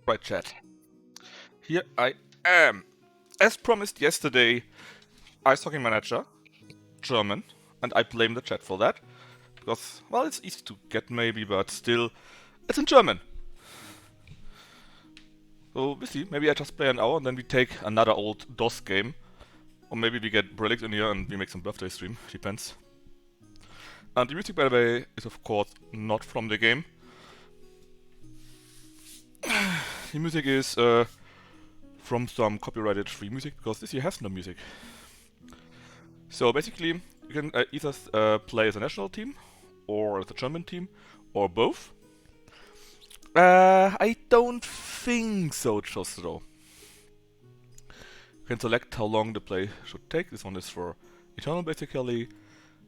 Right, chat. Here I am. As promised yesterday, Ice Hockey Manager, German, and I blame the chat for that. Because, well, it's easy to get maybe, but still, it's in German. So, we'll see. Maybe I just play an hour and then we take another old DOS game. Or maybe we get Relic in here and we make some birthday stream. Depends. And the music, by the way, is of course not from the game. The music is from some copyrighted free music, because this year has no music. So basically, you can either play as a national team, or as a German team, or both. I don't think so, just though. You can select how long the play should take. This one is for Eternal, basically,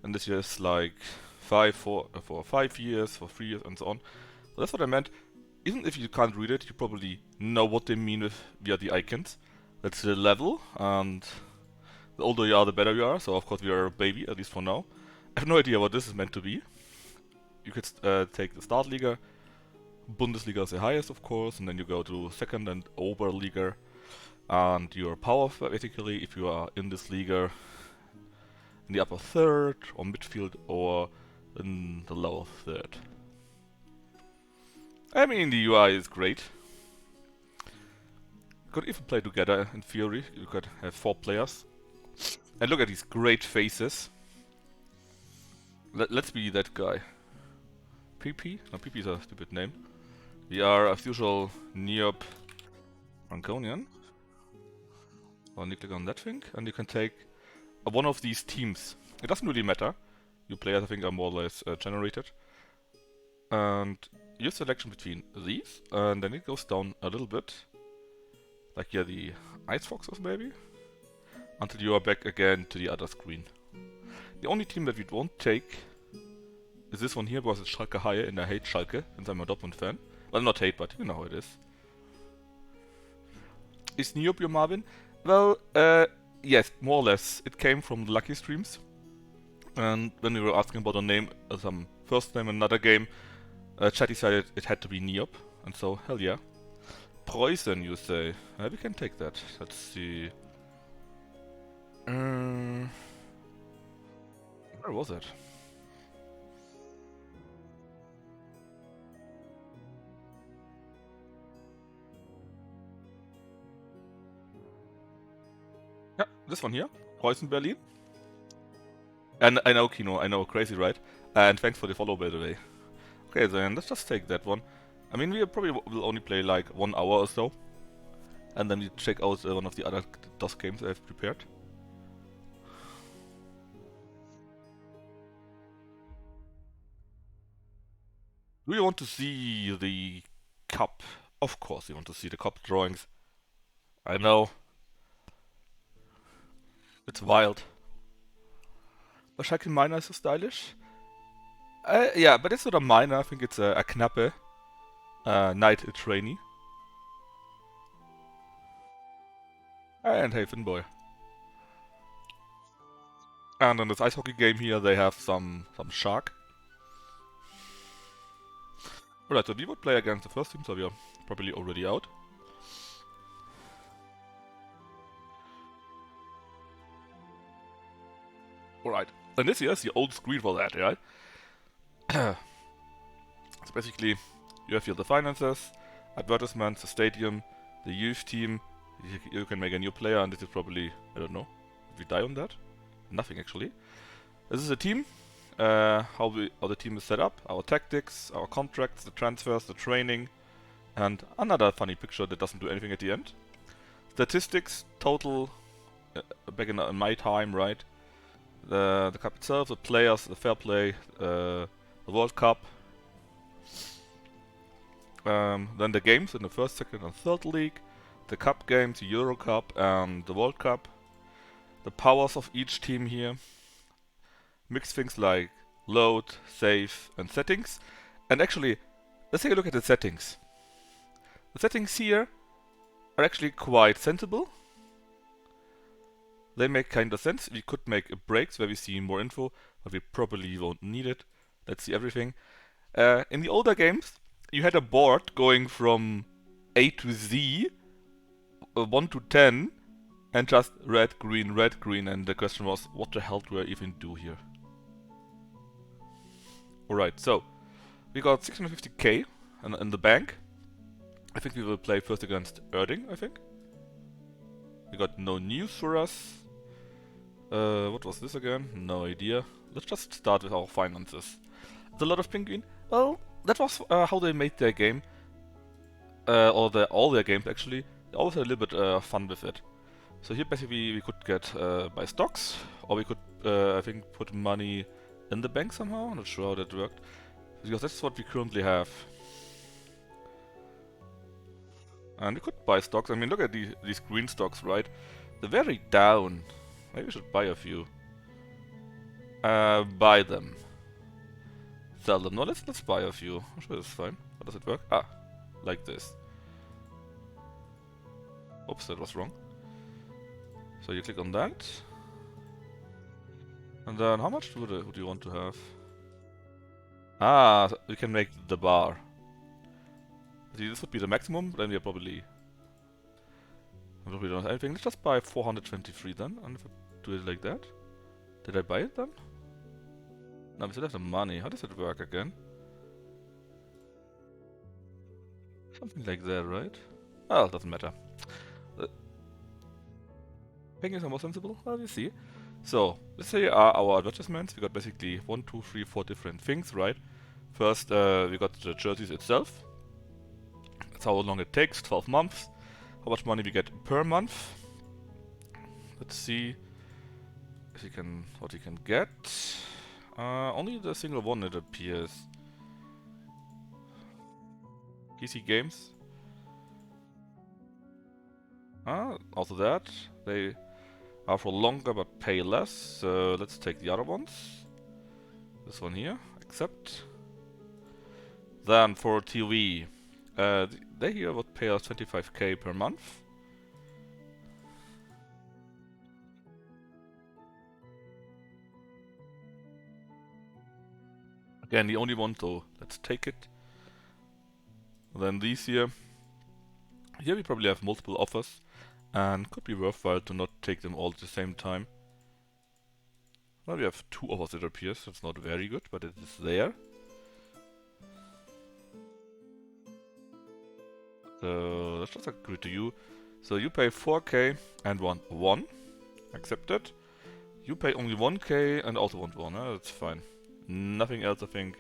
and this is like for 5 years, for 3 years, and so on. So that's what I meant. Even if you can't read it, you probably know what they mean via the icons. That's the level, and the older you are, the better you are. So of course we are a baby, at least for now. I have no idea what this is meant to be. You could take the Startliga. Bundesliga is the highest, of course, and then you go to second and Oberliga. And your power, basically, if you are in this Liga, in the upper third, or midfield, or in the lower third. I mean, the UI is great. You could even play together, in theory. You could have 4 players. And look at these great faces. Let's be that guy. PP? No, PP is a stupid name. We are, as usual, Neop Franconian. Or you click on that thing, and you can take one of these teams. It doesn't really matter. Your players, I think, are more or less generated. And your selection between these, and then it goes down a little bit. Like here, the Ice Foxes, maybe? Until you are back again to the other screen. The only team that we won't take is this one here, because it's Schalke Haie, and I hate Schalke, since I'm a Dortmund fan. Well, not hate, but you know how it is. Is Neop your Marvin? Well, yes, more or less. It came from the Lucky Streams. And when we were asking about a name, some first name in another game, chat decided it had to be Neop. And so, hell yeah. Preußen, you say? We can take that. Let's see. Where was it? Yeah, this one here. Preußen, Berlin. And I know, Kino, I know, crazy, right? And thanks for the follow, by the way. Okay, then let's just take that one. I mean, we probably will only play like 1 hour or so. And then we check out one of the other DOS games I've prepared. Do you want to see the cup? Of course you want to see the cup drawings. I know. It's wild. But Schalke Minor is so stylish. Yeah, but it's not a minor, I think it's a Knappe. Knight a trainee. And hey, Finboy. And in this ice hockey game here, they have some shark. Alright, so we would play against the first team, so we are probably already out. Alright, and this here is the old screen for that, right? So basically, you have here the finances, advertisements, the stadium, the youth team. You can make a new player, and this is probably, I don't know, if we die on that? Nothing actually. This is a team, how the team is set up, our tactics, our contracts, the transfers, the training, and another funny picture that doesn't do anything at the end. Statistics, total, back in my time, right? The cup itself, the players, the fair play, the World Cup. Then the games in the first, second, and third league, the cup games, the Euro Cup, and the World Cup. The powers of each team here. Mix things like load, save, and settings. And actually, let's take a look at the settings. The settings here are actually quite sensible. They make kind of sense. We could make breaks where we see more info, but we probably won't need it. Let's see everything. In the older games, you had a board going from A to Z, 1 to 10, and just red, green, and the question was, what the hell do I even do here? Alright, so, we got 650k in the bank. I think we will play first against Erding, I think. We got no news for us. What was this again? No idea. Let's just start with our finances. It's a lot of penguin. Well, that was how they made their game. Or all their games actually. They always had a little bit fun with it. So here basically we could get buy stocks, or we could I think put money in the bank somehow. I'm not sure how that worked, because that's what we currently have. And we could buy stocks. I mean, look at these green stocks, right? They're very down. Maybe we should buy a few. Buy them. Sell them. No, let's buy a few. I'm sure that's fine. How does it work? Ah, like this. Oops, that was wrong. So you click on that. And then how much do you want to have? Ah, we can make the bar. See, this would be the maximum, then we are probably don't have anything. Let's just buy 423 then, and if I do it like that. Did I buy it then? No, we still have the money. How does it work again? Something like that, right? Well, it doesn't matter. Penguins are more sensible? Well, we see. So, let's say our advertisements. We got basically 1, 2, 3, 4 different things, right? First, we got the jerseys itself. That's how long it takes, 12 months. How much money we get per month. Let's see if what you can get. Only the single one, it appears. PC games. Also that. They are for longer but pay less. So let's take the other ones. This one here. Accept. Then for TV. They here would pay us 25k per month. Again, the only one, so let's take it. Then these here. Here we probably have multiple offers, and could be worthwhile to not take them all at the same time. Now we have 2 offers, it appears. That's not very good, but it is there. So let's just agree to you. So you pay 4k and want 1. Accepted. You pay only 1k and also want 1. That's fine. Nothing else I think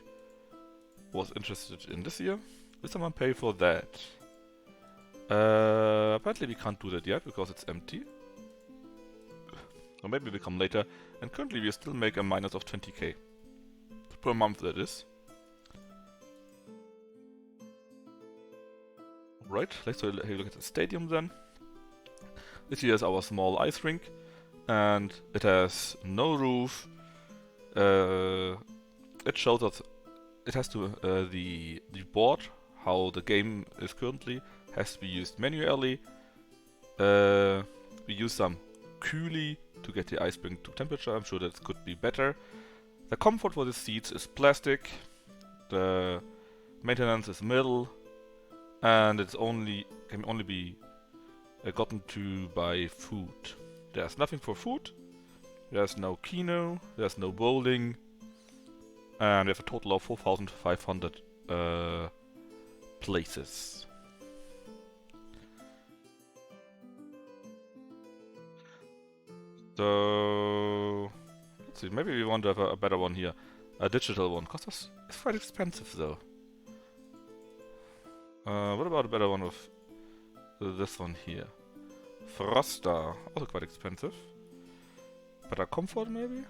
was interested in this year. Will someone pay for that? Apparently we can't do that yet because it's empty. Or maybe we'll come later. And currently we still make a minus of 20k. Per month that is. Right, let's have a look at the stadium then. This here is our small ice rink. And it has no roof. It shows us it has to the board, how the game is currently, has to be used manually. We use some Kühli to get the ice rink to temperature. I'm sure that could be better. The comfort for the seats is plastic. The maintenance is metal, and it's can only be gotten to by food. There's nothing for food. There's no keno. There's no bowling. And we have a total of 4,500 places. So let's see. Maybe we want to have a better one here, a digital one, because it's quite expensive though. What about a better one with this one here? Frosta, also quite expensive. Better comfort maybe?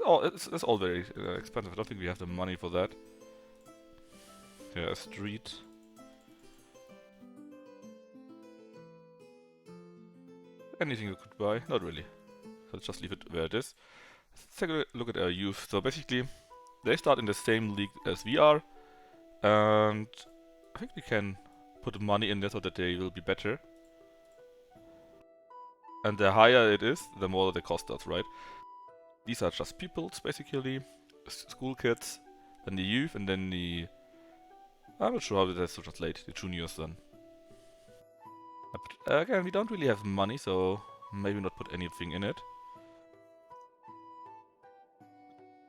It's all very expensive. I don't think we have the money for that. Yeah, a street. Anything we could buy? Not really. So let's just leave it where it is. Let's take a look at our youth. So basically, they start in the same league as we are. And I think we can put money in there so that they will be better. And the higher it is, the more they cost us, right? These are just pupils, basically. School kids, then the youth, and then the I'm not sure how it has to translate, the juniors then. But again, we don't really have money, so maybe not put anything in it.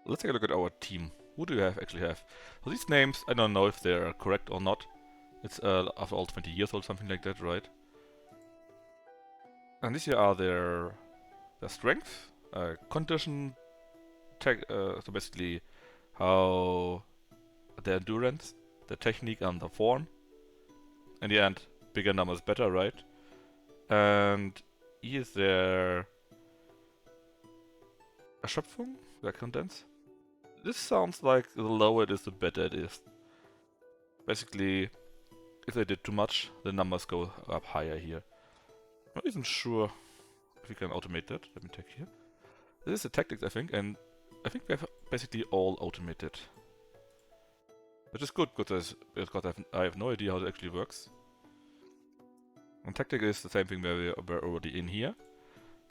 Let's take a look at our team. Who do we actually have? So these names, I don't know if they're correct or not. It's after all 20 years old, something like that, right? And these here are their strengths, condition, so basically how their endurance, their technique and the form. In the end, bigger numbers better, right? And here is their Erschöpfung, their contents. This sounds like the lower it is, the better it is. Basically, if they did too much, the numbers go up higher here. I'm not even sure if we can automate that. Let me check here. This is the tactics, I think, and I think we have basically all automated. Which is good, because I have no idea how it actually works. And tactic is the same thing where we're already in here.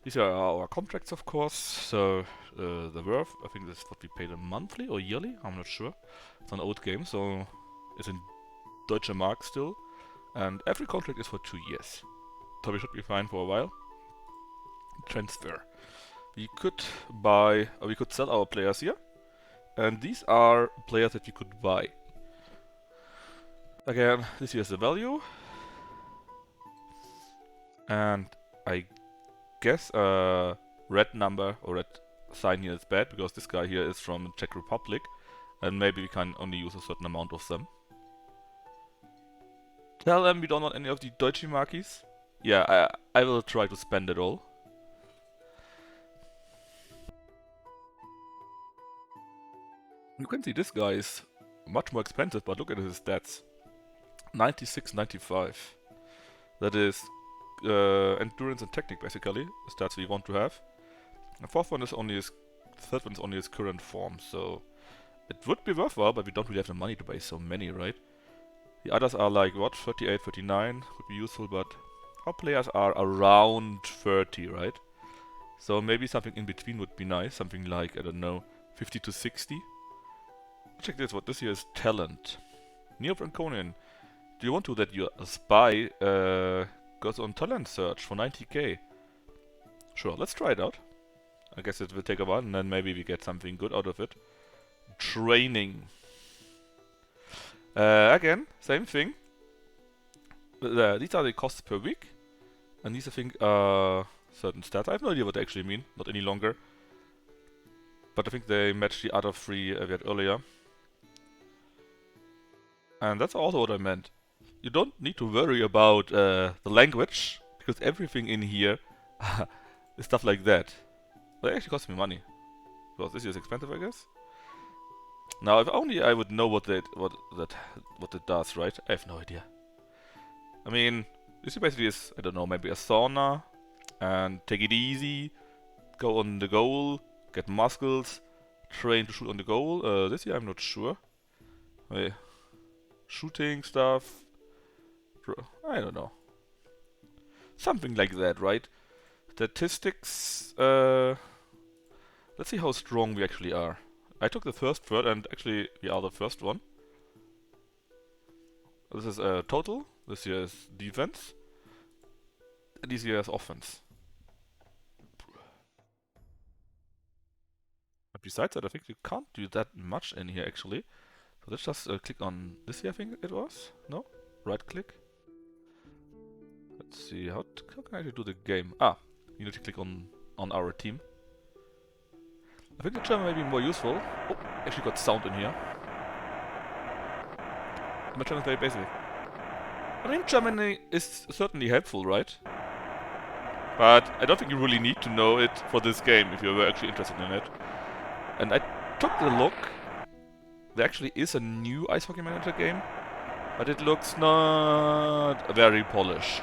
These are our contracts, of course. So the worth, I think this is what we pay them monthly or yearly. I'm not sure. It's an old game, so it's in Deutsche Mark still. And every contract is for 2 years. So we should be fine for a while. Transfer. We could buy, or we could sell our players here. And these are players that we could buy. Again, this here is the value. And I guess a red number or red sign here is bad, because this guy here is from Czech Republic. And maybe we can only use a certain amount of them. Tell them we don't want any of the Deutsche Markies. Yeah, I will try to spend it all. You can see this guy is much more expensive, but look at his stats. 96, 95. That is endurance and technique, basically, the stats we want to have. The fourth one is only his, the third one is only his current form, so it would be worthwhile, but we don't really have the money to buy so many, right? The others are like, what, 38, 39 would be useful, but our players are around 30, right? So maybe something in between would be nice, something like, I don't know, 50 to 60. Check this, what this here is talent. Neo-Franconian, do you want to that your spy goes on talent search for 90k? Sure, let's try it out. I guess it will take a while, and then maybe we get something good out of it. Training. Again, same thing. These are the costs per week. And these, I think, are certain stats. I have no idea what they actually mean, not any longer. But I think they match the other three we had earlier. And that's also what I meant. You don't need to worry about the language, because everything in here is stuff like that. But it actually costs me money. Because this is expensive, I guess. Now, if only I would know what it does, right? I have no idea. I mean, this basically is, I don't know, maybe a sauna, and take it easy, go on the goal, get muscles, train to shoot on the goal. This year I'm not sure. Shooting stuff, I don't know. Something like that, right? Statistics, let's see how strong we actually are. I took the first third, and actually we are the first one. This is total, this here is defense, and this here is offense. But besides that, I think you can't do that much in here actually. So let's just click on this here, I think it was? No? Right click. Let's see, how can I do the game? Ah, you need to click on our team. I think the German may be more useful. Oh, actually got sound in here. My German is very basic. I mean, Germany is certainly helpful, right? But I don't think you really need to know it for this game if you were actually interested in it. And I took the look. There actually is a new Ice Hockey Manager game, but it looks not very polished.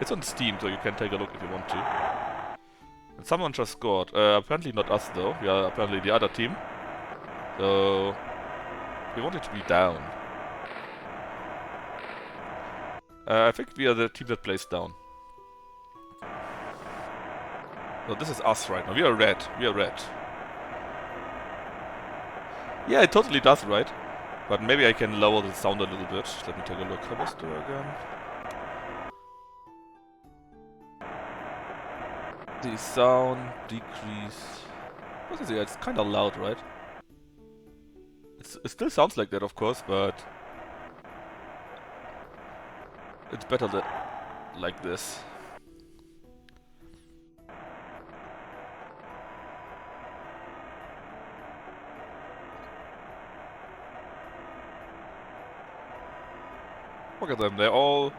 It's on Steam, so you can take a look if you want to. And someone just scored. Apparently not us though. We are apparently the other team. So we want it to be down. I think we are the team that plays down. So this is us right now. We are red. We are red. Yeah, it totally does, right? But maybe I can lower the sound a little bit. Let me take a look. How was there again? The sound decrease. What is it? It's kind of loud, right? It still sounds like that, of course, but it's better than like this. Look at them, they're all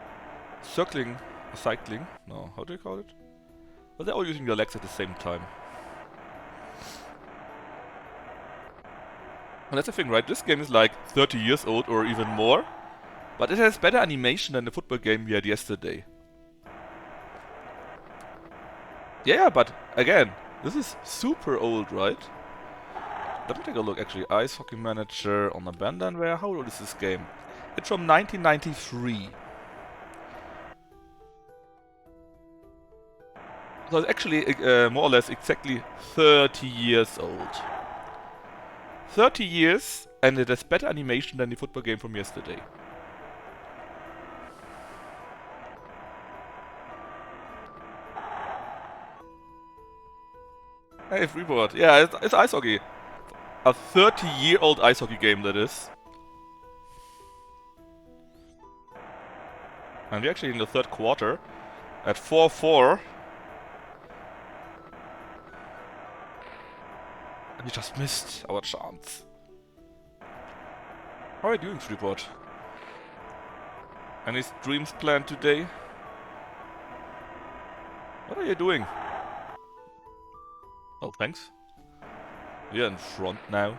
cycling. No, how do you call it? But they're all using their legs at the same time. And that's the thing, right? This game is like 30 years old or even more. But it has better animation than the football game we had yesterday. Yeah, but again, this is super old, right? Let me take a look, actually. Ice Hockey Manager on Abandonware. How old is this game? It's from 1993. So it's actually more or less exactly 30 years old. 30 years, and it has better animation than the football game from yesterday. Hey, Freeboard. Yeah, it's ice hockey. A 30-year-old ice hockey game, that is. And we're actually in the third quarter at 4-4. And we just missed our chance. How are you doing, Freeboard? Any streams planned today? What are you doing? Oh, thanks. We are in front now.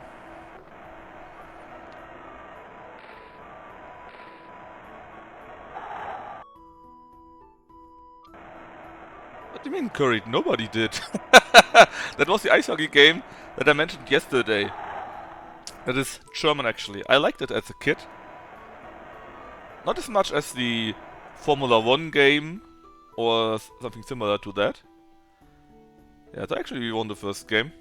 What do you mean, Curry? Nobody did. That was the ice hockey game that I mentioned yesterday. That is German, actually. I liked it as a kid. Not as much as the Formula 1 game or something similar to that. Yeah, so actually we won the first game.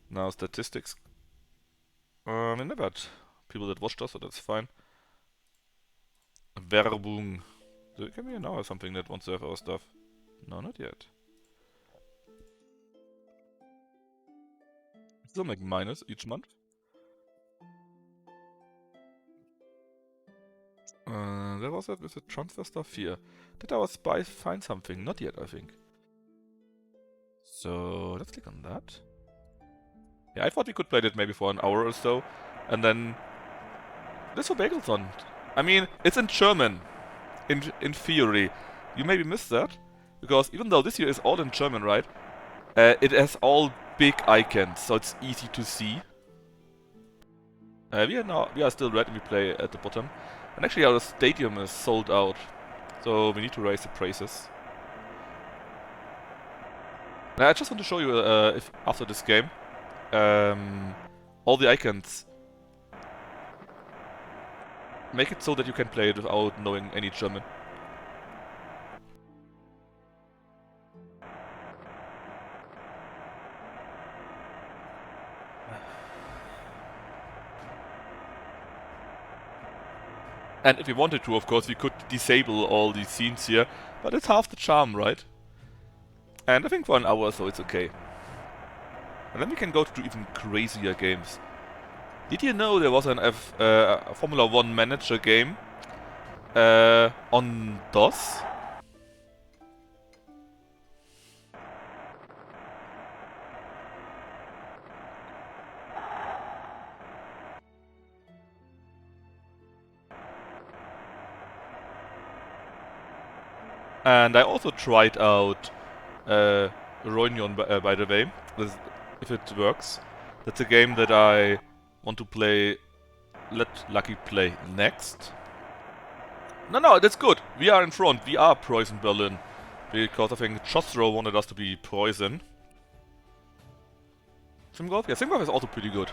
Now statistics. I never had people that watched us, so that's fine. Werbung. So can we now have something that wants to have our stuff? No, not yet. Still making minus each month. There was that with the transfer stuff here. Did our spy find something? Not yet, I think. So let's click on that. Yeah, I thought we could play that maybe for an hour or so, and then this for Bagelson. I mean, it's in German, in theory. You maybe missed that, because even though this here is all in German, right? It has all big icons, so it's easy to see. We are still red and we play at the bottom. And actually our stadium is sold out, so we need to raise the prices. Now, I just want to show you, if after this game, all the icons. Make it so that you can play it without knowing any German. And if we wanted to, of course, we could disable all these scenes here, but it's half the charm, right? And I think for an hour or so it's okay. And then we can go to even crazier games. Did you know there was an Formula 1 manager game on DOS? And I also tried out Reunion, by the way, if it works. That's a game that I want to play, let Lucky play next. No, that's good. We are in front. We are Preußen Berlin. Because I think Chosro wanted us to be Preußen. Simgolf? Yeah, Simgolf is also pretty good.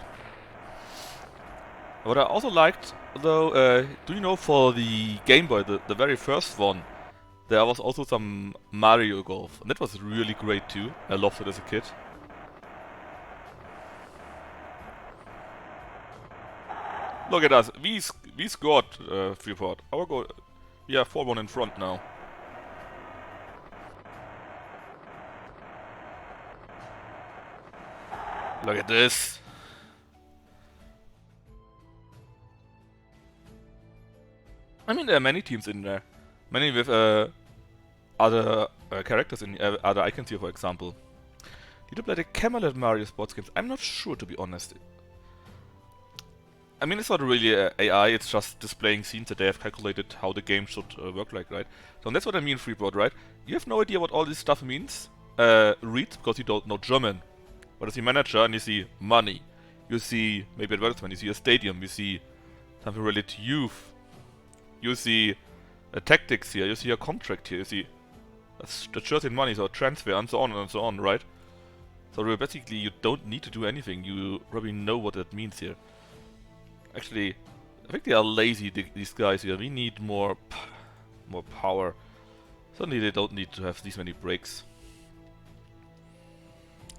What I also liked, though, do you know for the Game Boy, the very first one, there was also some Mario Golf, and that was really great too. I loved it as a kid. Look at us. We scored Freeport. Our goal. We are 4-1 in front now. Look at this. I mean, there are many teams in there. Many with other characters in other icons here, for example. Did you play the Camelot Mario sports games? I'm not sure, to be honest. I mean, it's not really AI, it's just displaying scenes that they have calculated how the game should work like, right? So that's what I mean, Freeport, right? You have no idea what all this stuff means. Read, because you don't know German. But you see manager and you see money. You see maybe advertisement, you see a stadium, you see something related to youth. You see tactics here, you see a contract here, you see the shirt in money, so transfer and so on, right? So basically you don't need to do anything, you probably know what that means here. Actually, I think they are lazy, these guys here. We need more power. Certainly they don't need to have these many breaks.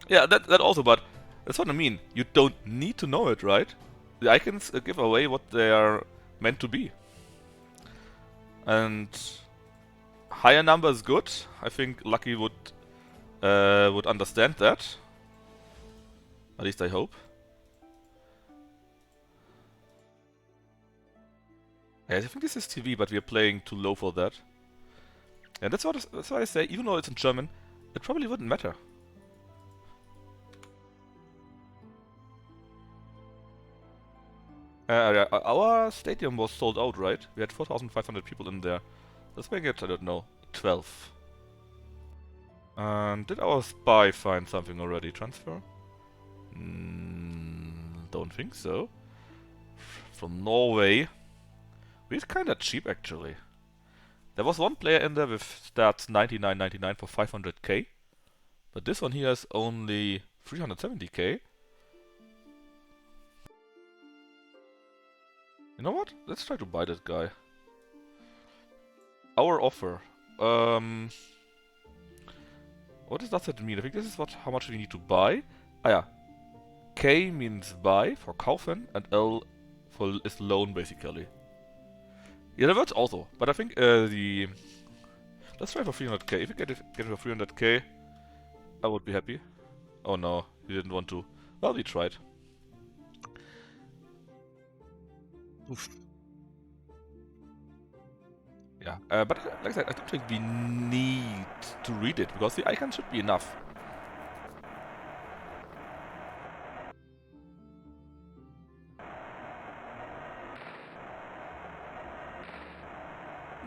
Yeah, that also, but that's what I mean. You don't need to know it, right? The icons give away what they are meant to be. And higher number is good. I think Lucky would understand that. At least I hope. Yeah, I think this is TV, but we are playing too low for that. And that's why I say, even though it's in German, it probably wouldn't matter. Our stadium was sold out, right? We had 4,500 people in there. Let's make it, I don't know, 12. And did our spy find something already? Transfer? Don't think so. From Norway. We're kinda cheap, actually. There was one player in there with stats 99.99 for 500k. But this one here is only 370k. You know what? Let's try to buy that guy. Our offer. What does that mean? I think this is how much we need to buy. Ah yeah. K means buy for kaufen and L is loan, basically. Yeah, that works also. But I think let's try for 300k. If we get it for 300k, I would be happy. Oh no, he didn't want to. Well, we tried. Oof. Yeah, but like I said, I don't think we need to read it, because the icon should be enough.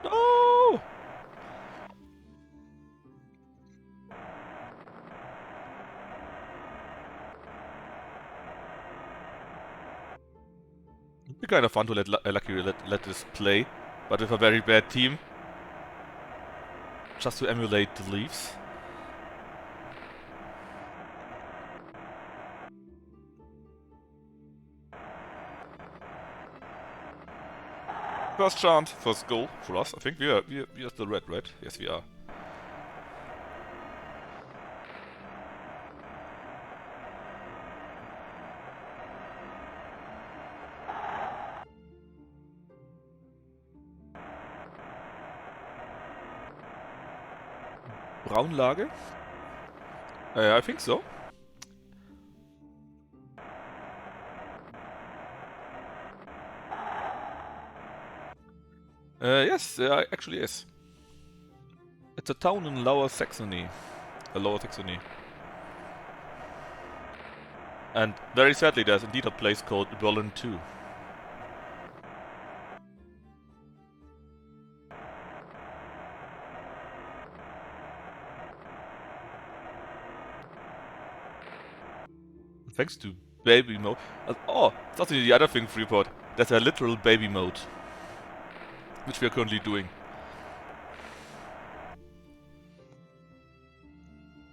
No! It'd be kind of fun to let Lucky let this play, but with a very bad team. Just to emulate the Leafs. First chance, first goal for us. I think we are still red, right? Yes, we are. Braunlage? I think so. Yes, actually is. It's a town in Lower Saxony. Lower Saxony. And very sadly, there's indeed a place called Berlin too. Thanks to baby mode. Oh, that's the other thing, Freeport. There's a literal baby mode, which we are currently doing.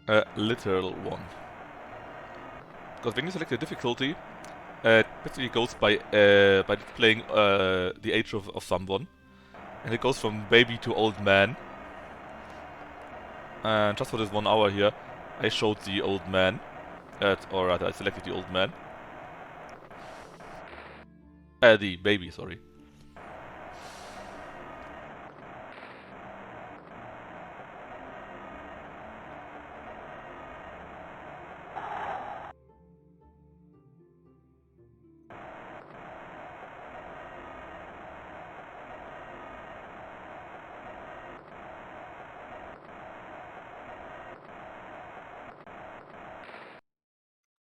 A literal one. Because when you select the difficulty, it basically goes by playing the age of someone, and it goes from baby to old man. And just for this 1 hour here, I showed the old man. Or rather, I selected the old man. The baby, sorry.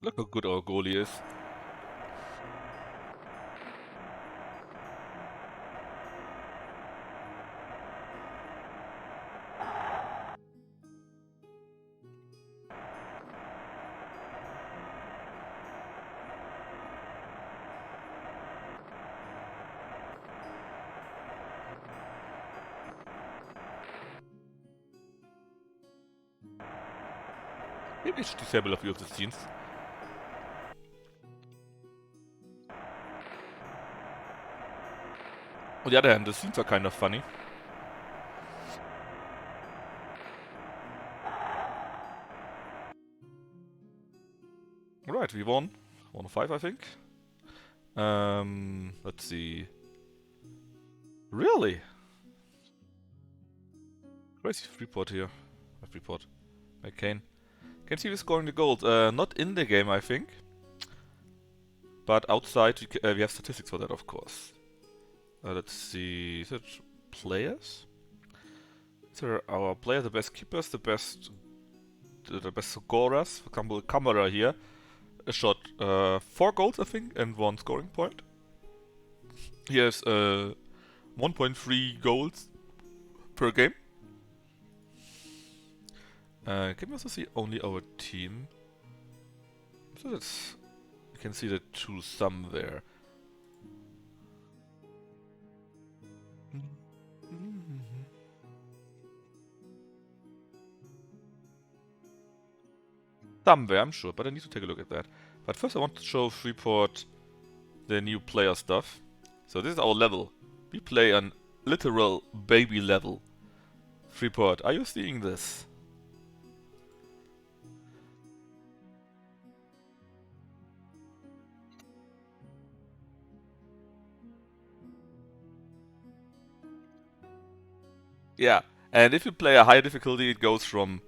Look how good our goalie is. Maybe I should disable a few of the scenes. On the other hand, the scenes are kind of funny. Alright, we won. 1-5, I think. Let's see. Really? Crazy Freeport here. Freeport. McCain. Can see we scoring the goals. Not in the game, I think. But outside, we have statistics for that, of course. Let's see. Is it players? Is there our players, the best keepers, the best scorers? For example, Camera here shot 4 goals, I think, and 1 scoring point. He has 1.3 goals per game. Can we also see only our team? So that's, you can see the true sum there. Somewhere, I'm sure, but I need to take a look at that. But first I want to show Freeport the new player stuff. So this is our level. We play on literal baby level. Freeport, are you seeing this? Yeah, and if you play a higher difficulty, it goes from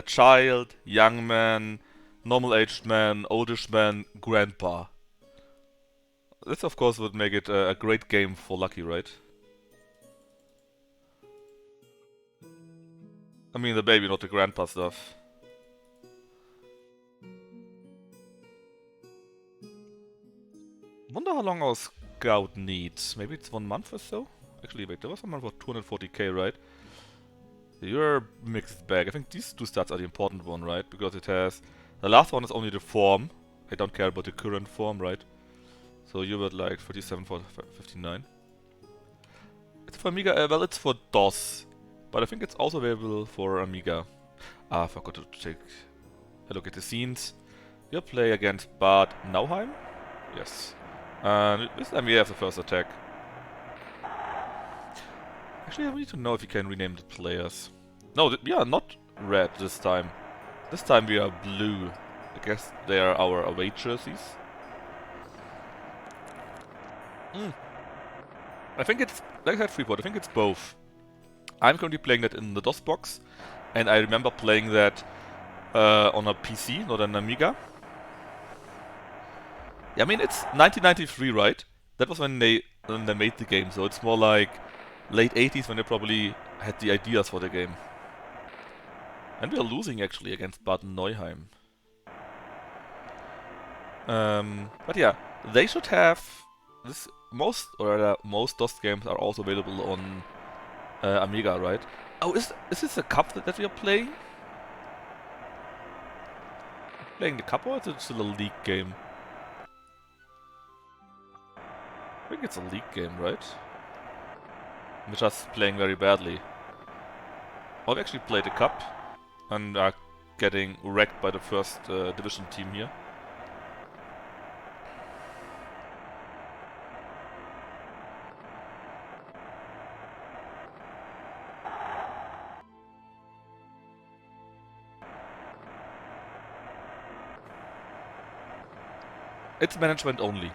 child, young man, normal-aged man, oldish man, grandpa. This, of course, would make it a great game for Lucky, right? I mean the baby, not the grandpa stuff. Wonder how long our scout needs. Maybe it's 1 month or so? Actually, wait, there was someone for 240k, right? You're a mixed bag. I think these 2 stats are the important one, right? Because it has... The last one is only the form. I don't care about the current form, right? So you were like 37 for 59. It's for Amiga, well, it's for DOS. But I think it's also available for Amiga. I forgot to take a look at the scenes. You play against Bad Nauheim? Yes. And this time we have the first attack. Actually, I need to know if you can rename the players. No, we are not red this time. This time we are blue. I guess they are our away jerseys. I think it's, like I said, Freeport, I think it's both. I'm currently playing that in the DOS box, and I remember playing that on a PC, not an Amiga. Yeah, I mean, it's 1993, right? That was when they made the game, so it's more like late 80s when they probably had the ideas for the game. And we are losing, actually, against Bad Nauheim. But yeah, they should have this. Most DOS games are also available on Amiga, right? Oh, is this a cup that we are playing? Playing the cup, or is it still a league game? I think it's a league game, right? We're just playing very badly. Oh, we actually played the cup and are getting wrecked by the first division team here. It's management only.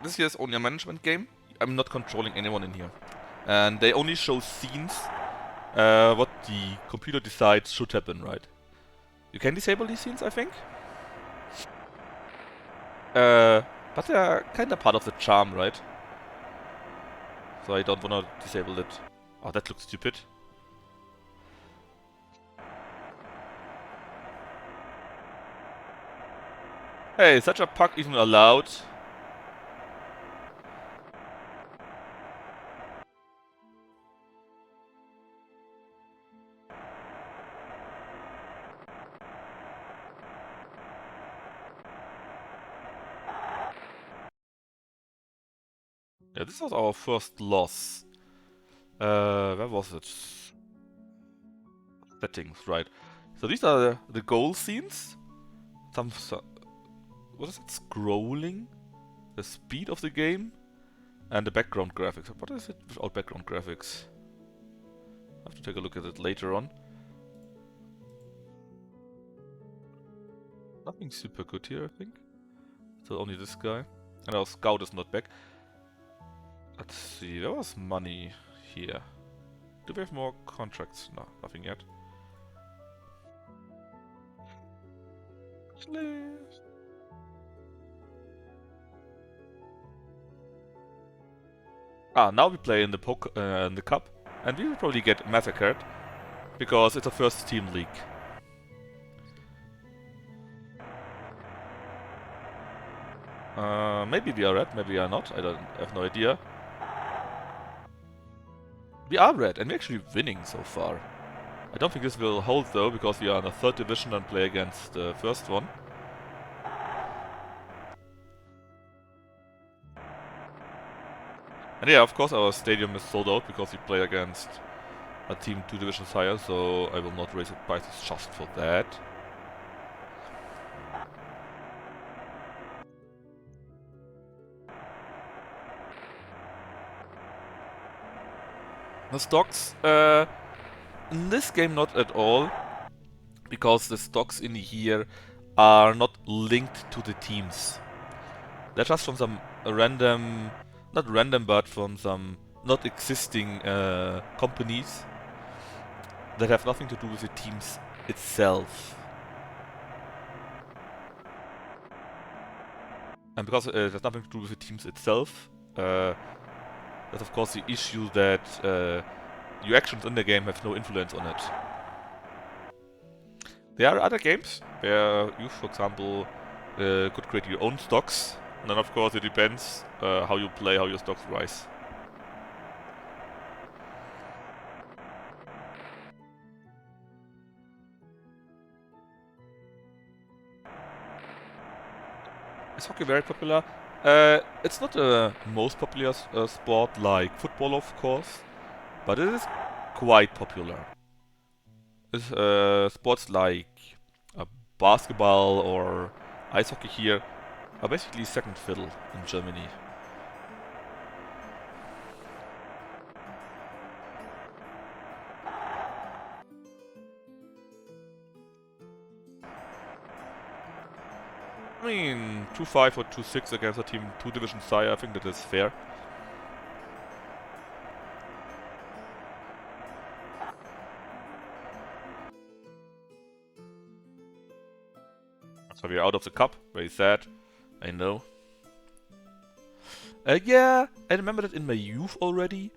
this here is only a management game. I'm not controlling anyone in here. And they only show scenes what the computer decides should happen, right? You can disable these scenes, I think. But they are kinda part of the charm, right? So I don't wanna disable it. Oh, that looks stupid. Hey, is such a puck even allowed? Yeah, this was our first loss. Where was it? Settings, right. So these are the goal scenes. What is it? Scrolling? The speed of the game? And the background graphics. What is it without background graphics? I have to take a look at it later on. Nothing super good here, I think. Still only this guy. And our scout is not back. Let's see, there was money here. Do we have more contracts? No, nothing yet. Now we play in the cup, and we will probably get massacred because it's a first team league. Maybe we are red, maybe we are not. I have no idea. We are red, and we're actually winning so far. I don't think this will hold though, because we are in the 3rd division and play against the first one. And yeah, of course our stadium is sold out because we play against a team 2 divisions higher, so I will not raise the prices just for that. The stocks, in this game not at all, because the stocks in here are not linked to the teams. They're just from some random, not random, but from some not existing companies that have nothing to do with the teams itself. And because it has nothing to do with the teams itself, there's of course the issue that your actions in the game have no influence on it. There are other games where you, for example, could create your own stocks, and then of course it depends how you play, how your stocks rise. Is hockey very popular? It's not the most popular sport like football, of course, but it is quite popular. It's, sports like basketball or ice hockey here are basically second fiddle in Germany. I mean, 2-5 or 2-6 against a team 2 divisions higher, I think that is fair. So we're out of the cup, very sad, I know. Yeah, I remember that in my youth already.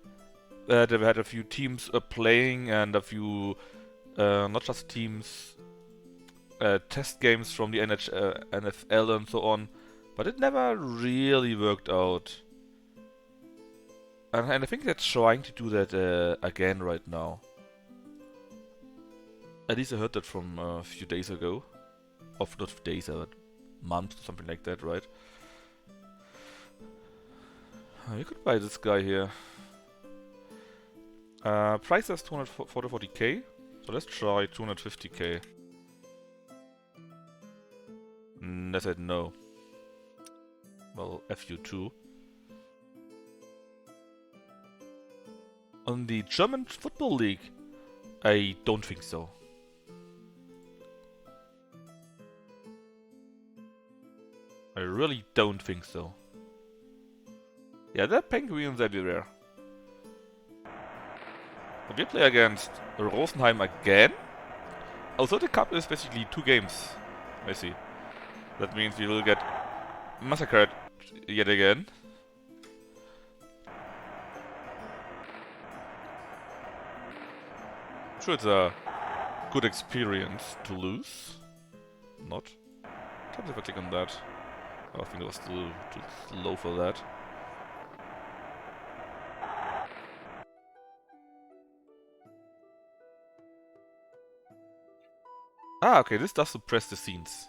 There had a few teams playing and a few, not just teams, test games from the NFL and so on, but it never really worked out. And I think they're trying to do that again right now. At least I heard that from a few days ago. Of not days, but months, something like that, right? You could buy this guy here. Price is 240k, so let's try 250k. I said no. Well, FU2. On the German Football League, I don't think so. I really don't think so. Yeah, there are penguins everywhere. We play against Rosenheim again. Also, the cup is basically 2 games. I see. That means we will get massacred yet again. I'm sure it's a good experience to lose. Not. Can't if I click on that. I think it was too low for that. Ah, okay, this does suppress the scenes.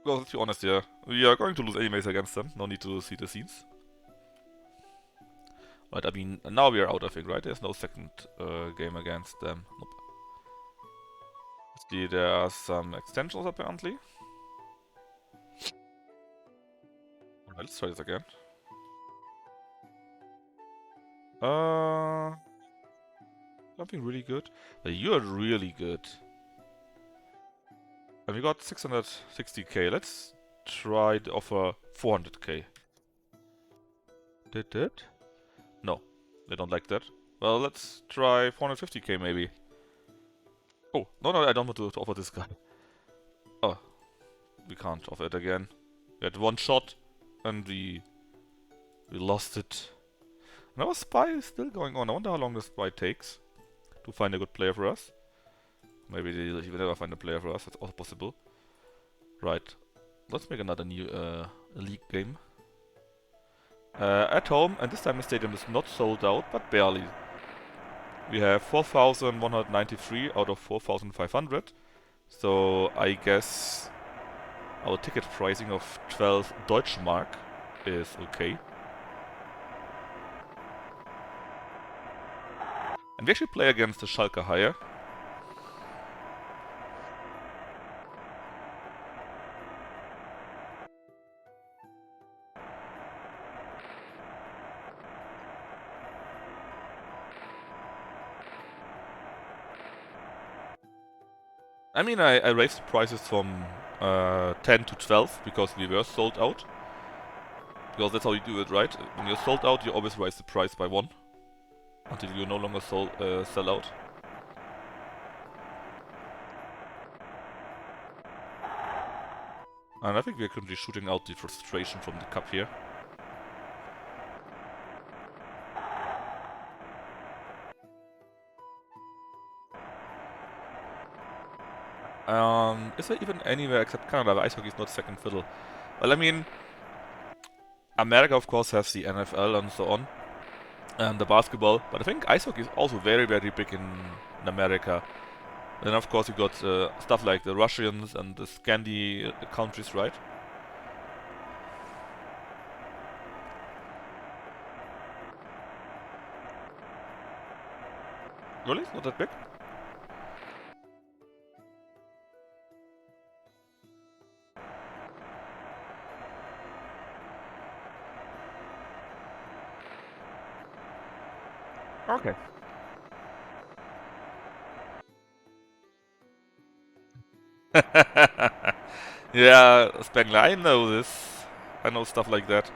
Well, let's be honest here. We are going to lose anyways against them. No need to see the scenes. Right, I mean, now we are out, I think, right? There's no second game against them. Nope. See, there are some extensions apparently. Alright, let's try this again. Something really good. You're really good. And we got 660k. Let's try to offer 400k. Did it? No, they don't like that. Well, let's try 450k maybe. Oh, no, I don't want to offer this guy. Oh, we can't offer it again. We had 1 shot, and we lost it. And our spy is still going on. I wonder how long the spy takes to find a good player for us. Maybe he will never find a player for us. That's also possible. Right. Let's make another new league game. At home, and this time the stadium is not sold out, but barely. We have 4,193 out of 4,500. So I guess our ticket pricing of 12 Deutsche Mark is okay. And we actually play against the Schalke Haie. I mean, I raised the prices from 10 to 12 because we were sold out. Because that's how you do it, right? When you're sold out, you always raise the price by 1 until you no longer sell out. And I think we're currently shooting out the frustration from the cup here. Is there even anywhere except Canada where ice hockey is not second fiddle? Well, I mean, America of course has the NFL and so on, and the basketball, but I think ice hockey is also very, very big in America. And of course you got stuff like the Russians and the Scandi countries, right? Really? It's not that big? Okay. Yeah, Spengler, I know this. I know stuff like that.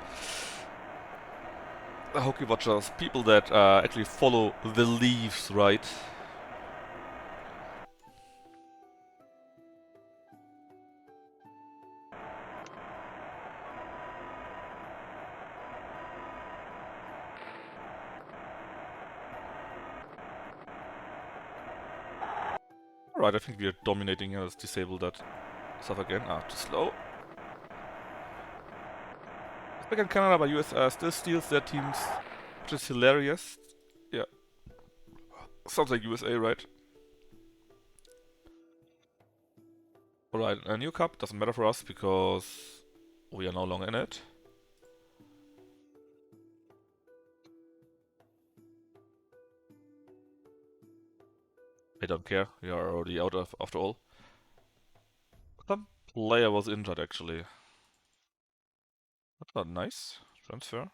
Hockey watchers, people that actually follow the Leafs, right? Alright, I think we are dominating here. Let's disable that stuff again. Ah, too slow. Back in Canada, but US still steals their teams, which is hilarious. Yeah. Sounds like USA, right? Alright, a new cup doesn't matter for us because we are no longer in it. I don't care, we are already out of after all. Some player was injured actually. That's not nice. Transfer.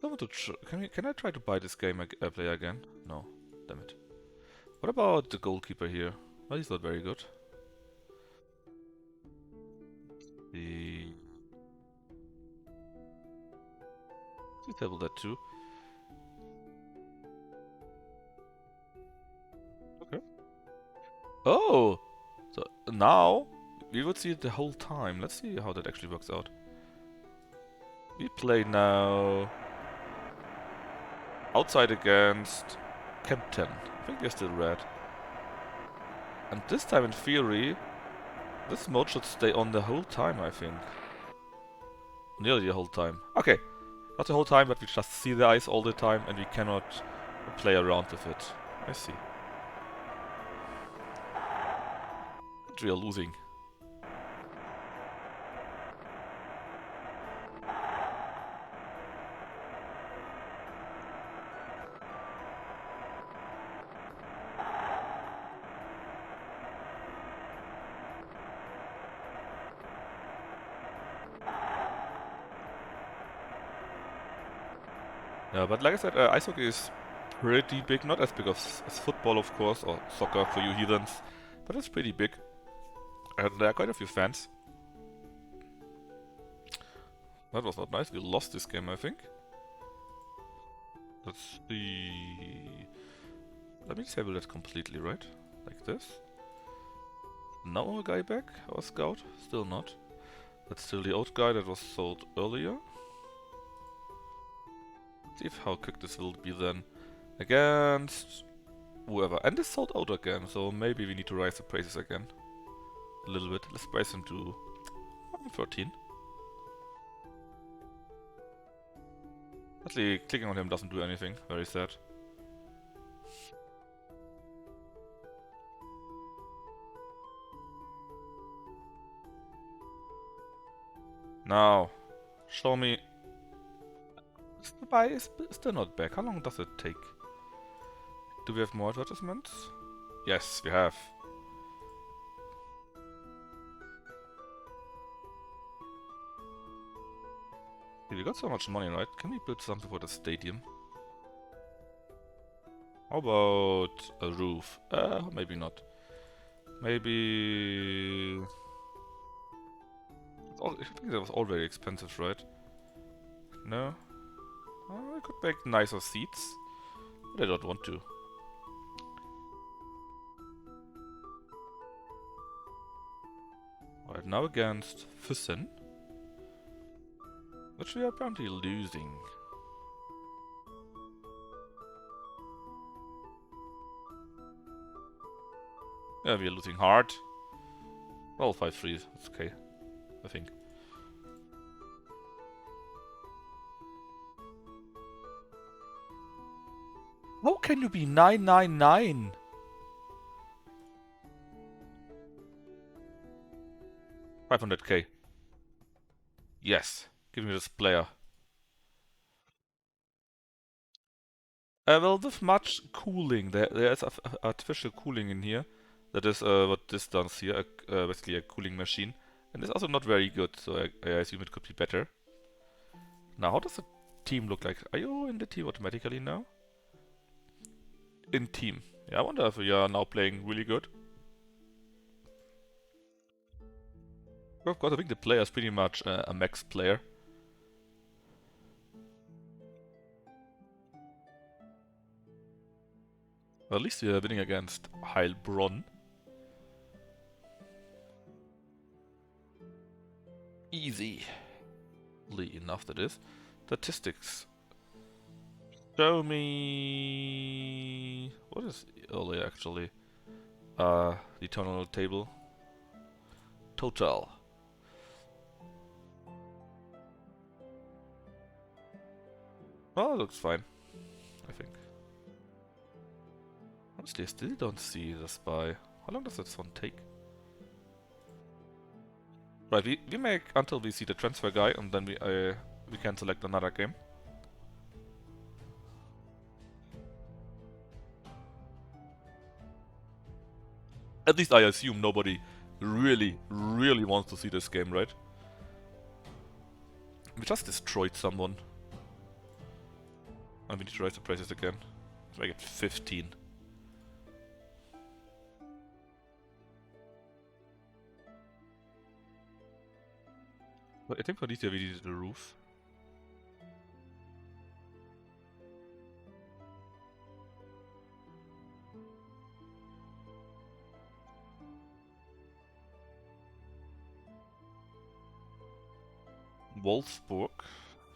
Can I try to buy this game player again? No, damn it. What about the goalkeeper here? Well, he's not very good. The Disable that too. Okay. Oh! So now we would see it the whole time. Let's see how that actually works out. We play now outside against Camp 10. I think we're still red. And this time in theory, this mode should stay on the whole time, I think. Nearly the whole time. Okay, not the whole time, but we just see the ice all the time and we cannot play around with it. I see. But we are losing. Yeah, but like I said, ice hockey is pretty big. Not as big as football, of course, or soccer for you heathens, but it's pretty big. And there are quite a few fans. That was not nice. We lost this game, I think. Let's see. Let me disable that completely, right? Like this. Now our guy back, our scout? Still not. That's still the old guy that was sold earlier. See if how quick this will be then against whoever. And this sold out again, so maybe we need to raise the prices again. A little bit. Let's raise him to 13. Actually, clicking on him doesn't do anything. Very sad. Now, show me. The buy is still not back. How long does it take? Do we have more advertisements? Yes, we have. We got so much money, right? Can we build something for the stadium? How about a roof? Maybe not. Maybe... I think that was all very expensive, right? No? I could make nicer seats, but I don't want to. Alright, now against Füssen, which we are apparently losing. Yeah, we are losing hard. Well, 5-3, that's okay, I think. How can you be 999? $500k. Yes, give me this player. Well, with much cooling, there is artificial cooling in here. That is what this does here, basically a cooling machine. And it's also not very good, so I assume it could be better. Now, how does the team look like? Are you in the team automatically now? In team. Yeah, I wonder if we are now playing really good. Of course, I think the player is pretty much a max player. Well, at least we are winning against Heilbronn. Easy. Enough that is. Statistics. Show me... What is early actually? The eternal table. Total. Well, it looks fine, I think. Honestly, I still don't see the spy. How long does this one take? Right, we make until we see the transfer guy, and then we can select another game. At least I assume nobody really wants to see this game, right? We just destroyed someone. And we need to raise the prices again. Let's make it 15. But I think for this year we needed a roof. Wolfsburg.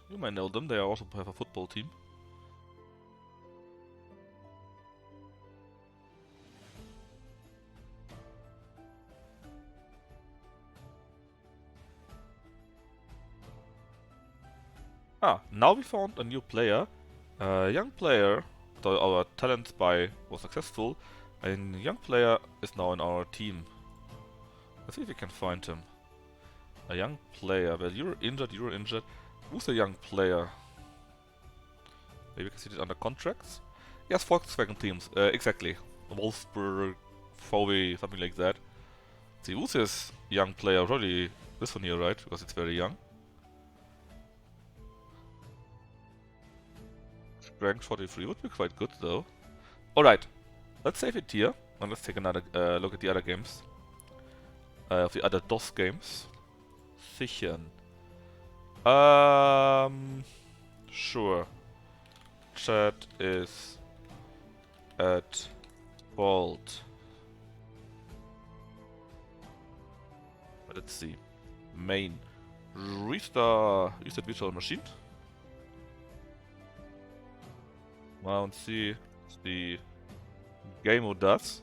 You might know them, they also have a football team. Ah, now we found a new player. A young player, so our talent spy was successful. A young player is now in our team. Let's see if we can find him. A young player. Well, you're injured. Who's a young player? Maybe we can see it under contracts? Yes, Volkswagen teams. Exactly. Wolfsburg, VW, something like that. See, who's this young player? Probably this one here, right? Because it's very young. Rank 43 would be quite good, though. Alright, let's save it here, and let's take another look at the other games. Of the other DOS games. Sichern. Sure. Chat is at fault. Let's see. Main. Restart virtual machine. Mal und see the game mode does.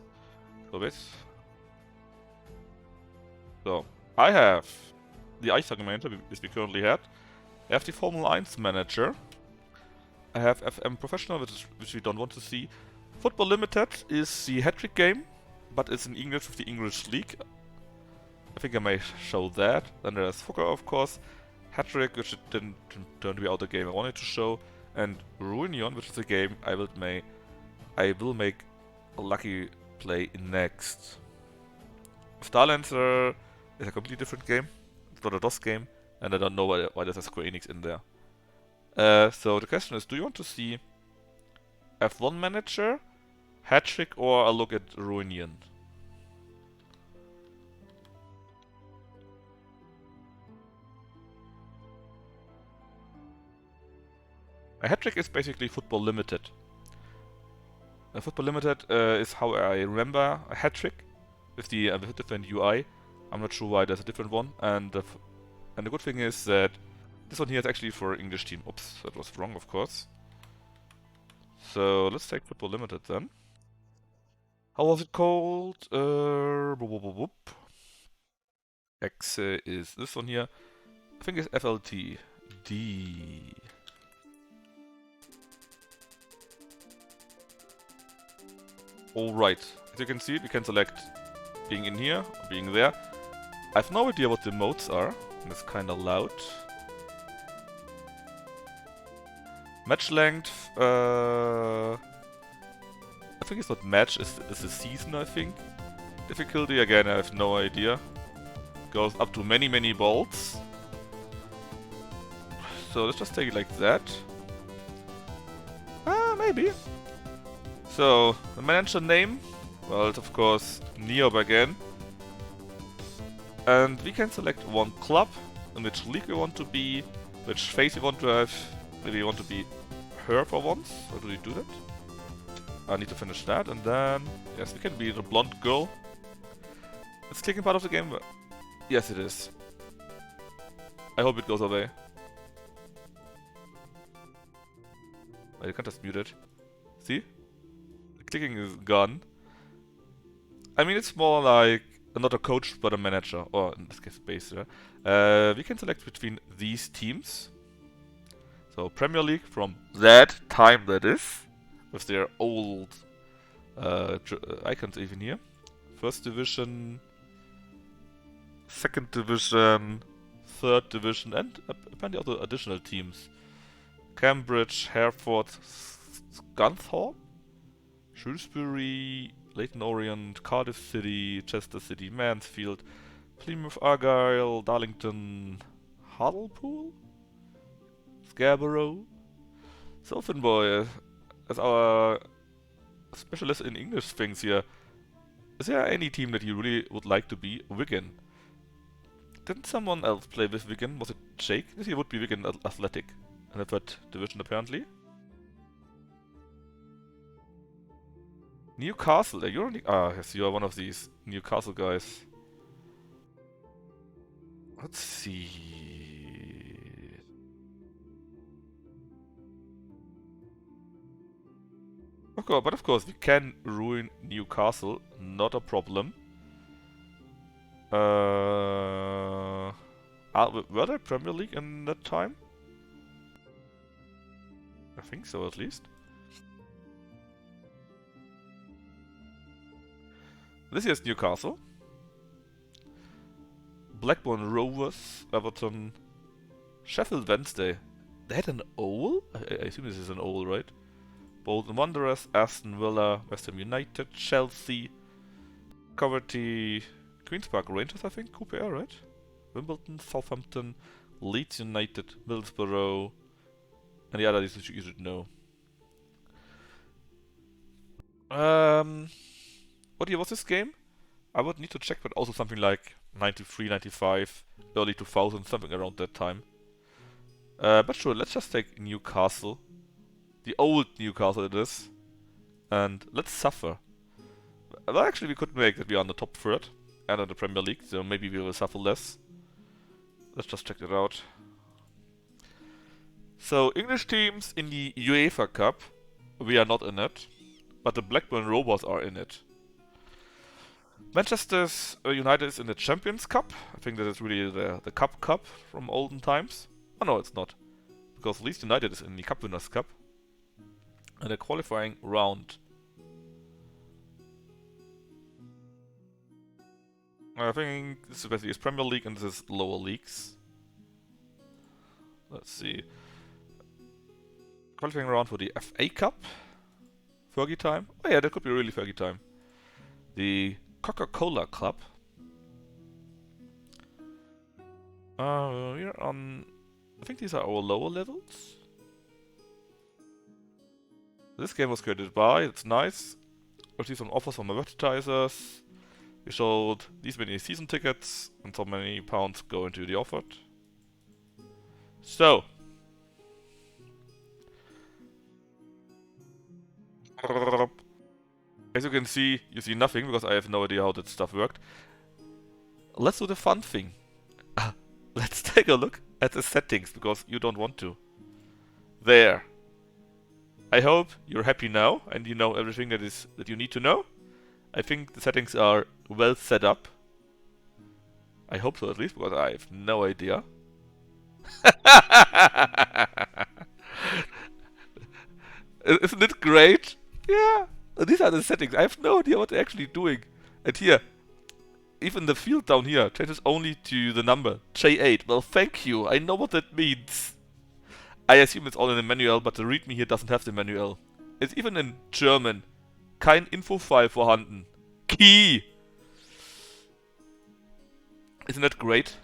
So, I have the Eishockey which we currently had. I have the Formula 1 manager. I have FM Professional, which we don't want to see. Football Limited is the hat-trick game, but it's in English with the English League. I think I may show that. Then there's Fugger, of course. Hat-trick, which didn't turn to be out the game I wanted to show. And Ruinion, which is a game I will make a lucky play in next. Starlancer is a completely different game. It's not a DOS game, and I don't know why there's a Square Enix in there. So the question is, do you want to see F1 Manager, Hat-trick, or a look at Ruinion? A hat-trick is basically Football Limited. Football Limited is how I remember a hat-trick with the different UI. I'm not sure why there's a different one. And the good thing is that this one here is actually for English team. Oops, that was wrong, of course. So let's take Football Limited then. How was it called? X is this one here. I think it's FLT D. Alright, as you can see, we can select being in here, or being there. I have no idea what the modes are, and it's kinda loud. Match length, I think it's not match, it's a season, I think. Difficulty, again, I have no idea. Goes up to many balls. So let's just take it like that. Maybe. So, the manager name, well, it's of course Niob again. And we can select one club, in which league we want to be, which face we want to have. Maybe we want to be her for once. How do we do that? I need to finish that, and then, yes, we can be the blonde girl. It's taking part of the game. Yes, it is. I hope it goes away. I can't just mute it. See? Clicking is gone. I mean, it's more like not a coach, but a manager, or in this case, base. We can select between these teams. So Premier League from that time, that is, with their old icons even here. First Division, Second Division, Third Division, and apparently other additional teams. Cambridge, Hereford, Scunthorpe, Shrewsbury, Leyton Orient, Cardiff City, Chester City, Mansfield, Plymouth Argyle, Darlington, Hartlepool, Scarborough. So Finboy, as our specialist in English things here, is there any team that you really would like to be? Wigan. Didn't someone else play with Wigan? Was it Jake? This here would be Wigan Athletic in the third division apparently. Newcastle, you're yes, you are one of these Newcastle guys. Let's see. But of course, we can ruin Newcastle, not a problem. Were they Premier League in that time? I think so, at least. This here's Newcastle. Blackburn Rovers, Everton, Sheffield Wednesday. They had an owl? I assume this is an owl, right? Bolton Wanderers, Aston Villa, West Ham United, Chelsea, Coventry, Queen's Park Rangers, I think, QPR, right? Wimbledon, Southampton, Leeds United, Middlesbrough, and the others you should know. What year was this game? I would need to check, but also something like 93, 95, early 2000, something around that time. But sure, let's just take Newcastle. The old Newcastle it is. And let's suffer. Well, actually we could make that we are on the top third and in the Premier League, so maybe we will suffer less. Let's just check it out. So, English teams in the UEFA Cup, we are not in it, but the Blackburn Rovers are in it. Manchester United is in the Champions Cup. I think that is really the Cup from olden times. Oh no, it's not. Because Leeds United is in the Cup Winners' Cup. And the qualifying round. I think this is basically Premier League and this is lower leagues. Let's see. Qualifying round for the FA Cup. Fergie time. Oh yeah, that could be really Fergie time. The Coca-Cola Club. We're on... I think these are our lower levels. This game was created by, it's nice. Received some offers from advertisers. We showed these many season tickets, and so many pounds go into the offered. So. As you can see, you see nothing, because I have no idea how that stuff worked. Let's do the fun thing. Let's take a look at the settings, because you don't want to. There. I hope you're happy now, and you know everything that you need to know. I think the settings are well set up. I hope so at least, because I have no idea. Isn't it great? Yeah. These are the settings. I have no idea what they're actually doing. And here, even the field down here changes only to the number J8. Well, thank you. I know what that means. I assume it's all in the manual, but the README here doesn't have the manual. It's even in German. Kein Infofile vorhanden. Key! Isn't that great?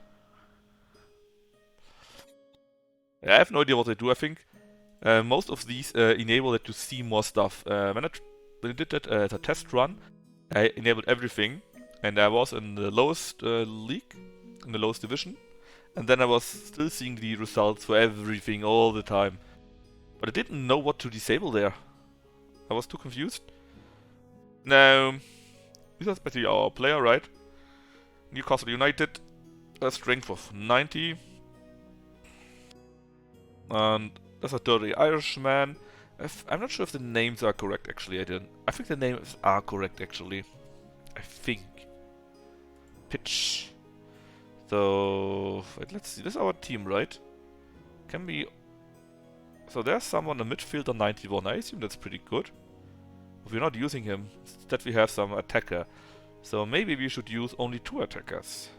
I have no idea what they do. I think most of these enable it to see more stuff. When I did that as a test run, I enabled everything. And I was in the lowest league, in the lowest division. And then I was still seeing the results for everything all the time. But I didn't know what to disable there. I was too confused. Now, this is basically our player, right? Newcastle United, a strength of 90. And that's a dirty Irishman. I'm not sure if the names are correct, actually. I think the names are correct, actually. I think. Pitch. So, wait, let's see. This is our team, right? Can we... So there's someone, a midfielder 91. I assume that's pretty good. If we're not using him, instead we have some attacker. So maybe we should use only 2 attackers.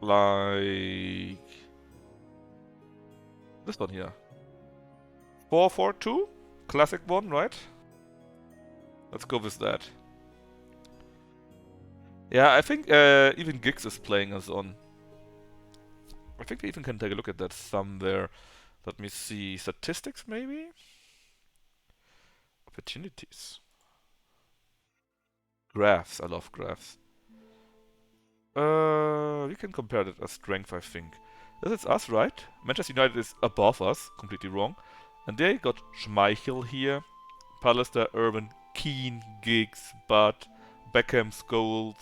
Like... this one here. 4-4-2? Classic one, right? Let's go with that. Yeah, I think even Giggs is playing us on. I think we even can take a look at that somewhere. Let me see. Statistics, maybe? Opportunities. Graphs. I love graphs. We can compare that as strength, I think. This is us, right? Manchester United is above us. Completely wrong. And they got Schmeichel here. Pallister, Irvin, Keane, Giggs, Budd, Beckham, Scholes,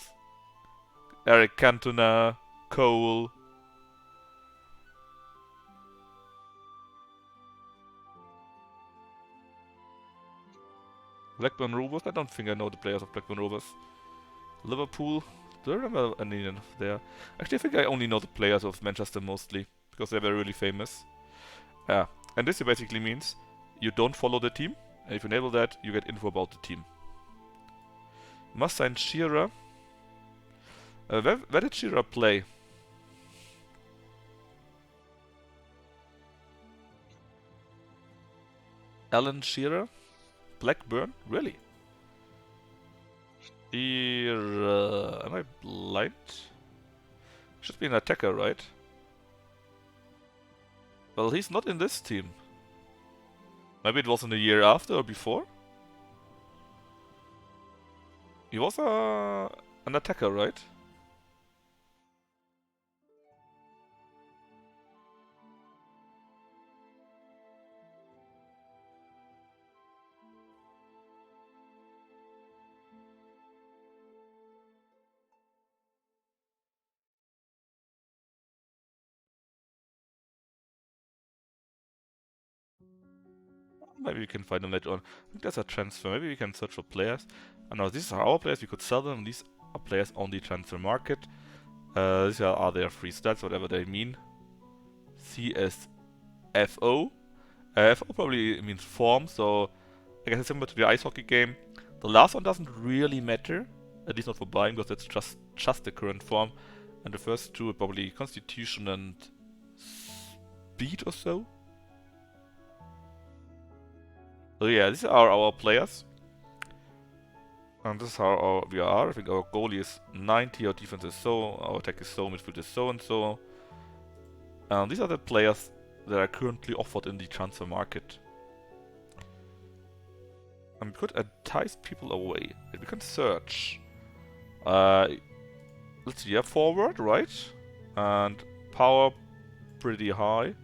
Eric Cantona, Cole. Blackburn Rovers? I don't think I know the players of Blackburn Rovers. Liverpool? Do I remember any there? Actually, I think I only know the players of Manchester mostly, because they were really famous. Yeah, and this basically means you don't follow the team, and if you enable that, you get info about the team. Must sign Shearer. Where did Shearer play? Alan Shearer? Blackburn? Really? Shearer... am I blind? Should be an attacker, right? Well, he's not in this team. Maybe it was in the year after or before? He was an attacker, right? Maybe we can find them later on. I think there's a transfer. Maybe we can search for players. And now these are our players. We could sell them. These are players on the transfer market. These are their free stats, whatever they mean. CSFO. FO probably means form, so I guess it's similar to the ice hockey game. The last one doesn't really matter, at least not for buying, because it's just the current form. And the first two are probably Constitution and Speed or so. So yeah, these are our players. And this is how we are. I think our goalie is 90, our defense is so, our attack is so, midfield is so and so. And these are the players that are currently offered in the transfer market. And we could entice people away. We can search. Let's see, yeah, forward, right? And power pretty high.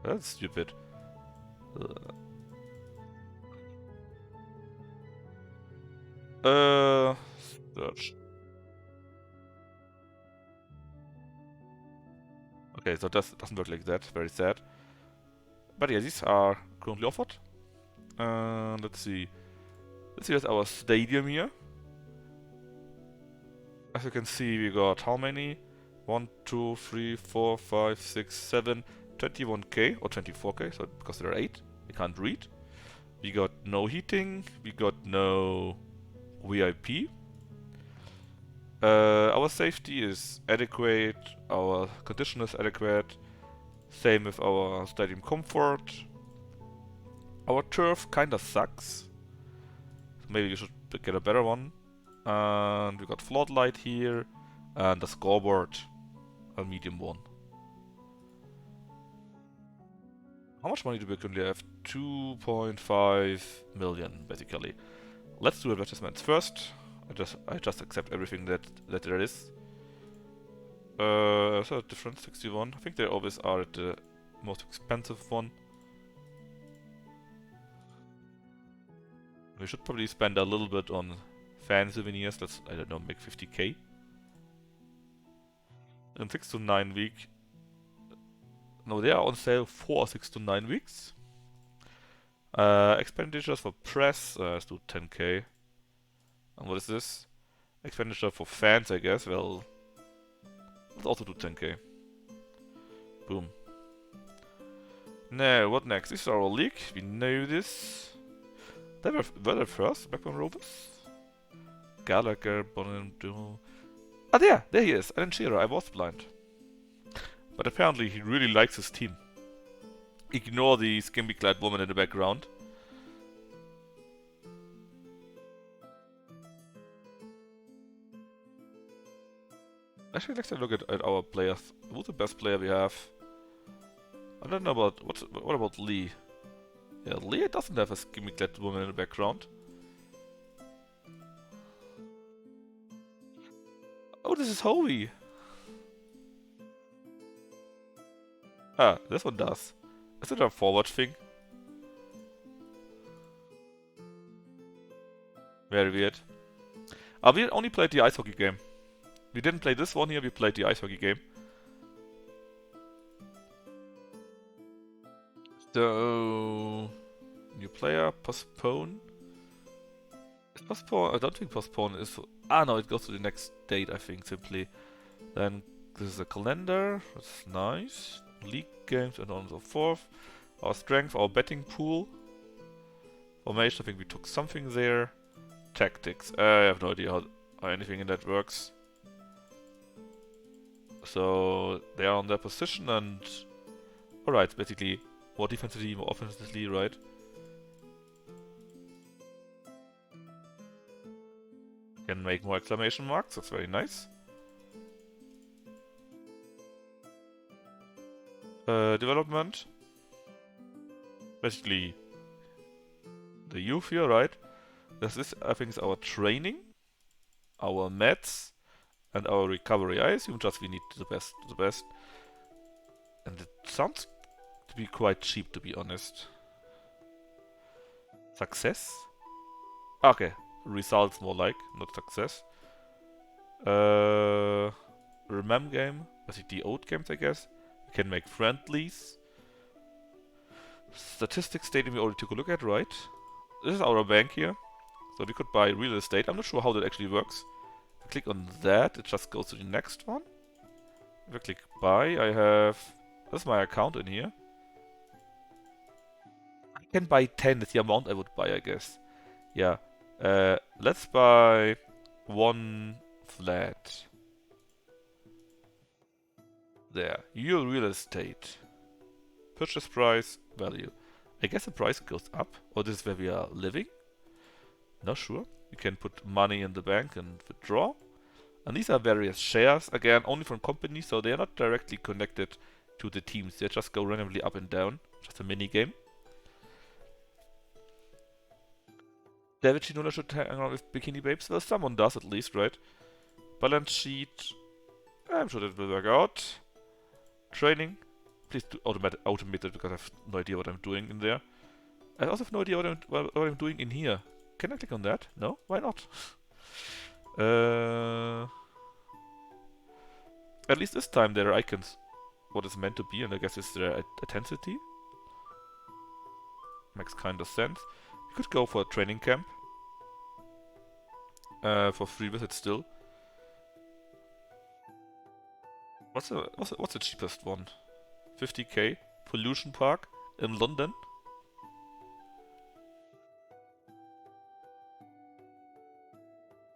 That's stupid. Search. Okay, so that doesn't work like that. Very sad. But yeah, these are currently offered. Let's see. Let's see, that's our stadium here. As you can see, we got how many? 1, 2, 3, 4, 5, 6, 7, 21k or 24k, so because there are 8, we can't read. We got no heating, we got no VIP. Our safety is adequate, our condition is adequate, same with our stadium comfort. Our turf kinda sucks, so maybe you should get a better one. And we got floodlight here, and the scoreboard, a medium one. How much money do we currently have? 2.5 million, basically. Let's do advertisements first. I just accept everything that there is. So different 61. I think they always are at the most expensive one. We should probably spend a little bit on fan souvenirs. Let's, I don't know, make 50k. In 6 to 9 weeks. No, they are on sale for 6 to 9 weeks. Expenditures for press, let's do 10k. And what is this? Expenditure for fans, I guess. Well, let's also do 10k. Boom. Now, what next? This is our league. We know this. They were there first, Blackburn Rovers. Gallagher, Bonham, Duo. Ah, there he is. Alan Shearer. I was blind. But apparently he really likes his team. Ignore the skimpy-clad woman in the background. Actually, let's have a look at our players. Who's the best player we have? I don't know about... what about Lee? Yeah, Lee doesn't have a skimpy-clad woman in the background. Oh, this is Howie. Ah, this one does. Is it a forward thing? Very weird. We only played the ice hockey game. We didn't play this one here, we played the ice hockey game. So, new player, postpone. Is postpone? I don't think postpone is. No, it goes to the next date, I think, simply. Then this is a calendar, that's nice. League games and on and so forth. Our strength, our betting pool. Formation, I think we took something there. Tactics, I have no idea how anything in that works. So they are on their position and... Alright, basically more defensively, more offensively, right? Can make more exclamation marks, that's very nice. Development. Basically the youth here, right? This is, I think, is our training, our meds, and our recovery. I assume just we need the best. And it sounds to be quite cheap, to be honest. Success? Okay, results more like, not success. Remem game, the old games, I guess. We can make friendlies. Statistics stadium we already took a look at, right? This is our bank here. So we could buy real estate. I'm not sure how that actually works. If I click on that, it just goes to the next one. If I click buy, I have... This is my account in here. I can buy 10, that's the amount I would buy, I guess. Yeah. Let's buy 1 flat. There. Your real estate. Purchase price, value. I guess the price goes up, or this is where we are living. Not sure. You can put money in the bank and withdraw. And these are various shares, again, only from companies, so they are not directly connected to the teams. They just go randomly up and down. Just a mini game. David Shinola should hang out with Bikini Babes. Well, someone does at least, right? Balance sheet. I'm sure that will work out. Training. Please do automate it because I have no idea what I'm doing in there. I also have no idea what I'm doing in here. Can I click on that? No? Why not? At least this time there are icons. What is meant to be, and I guess it's their intensity. Makes kind of sense. You could go for a training camp. For free visits still. What's the cheapest one? 50k. Pollution Park in London.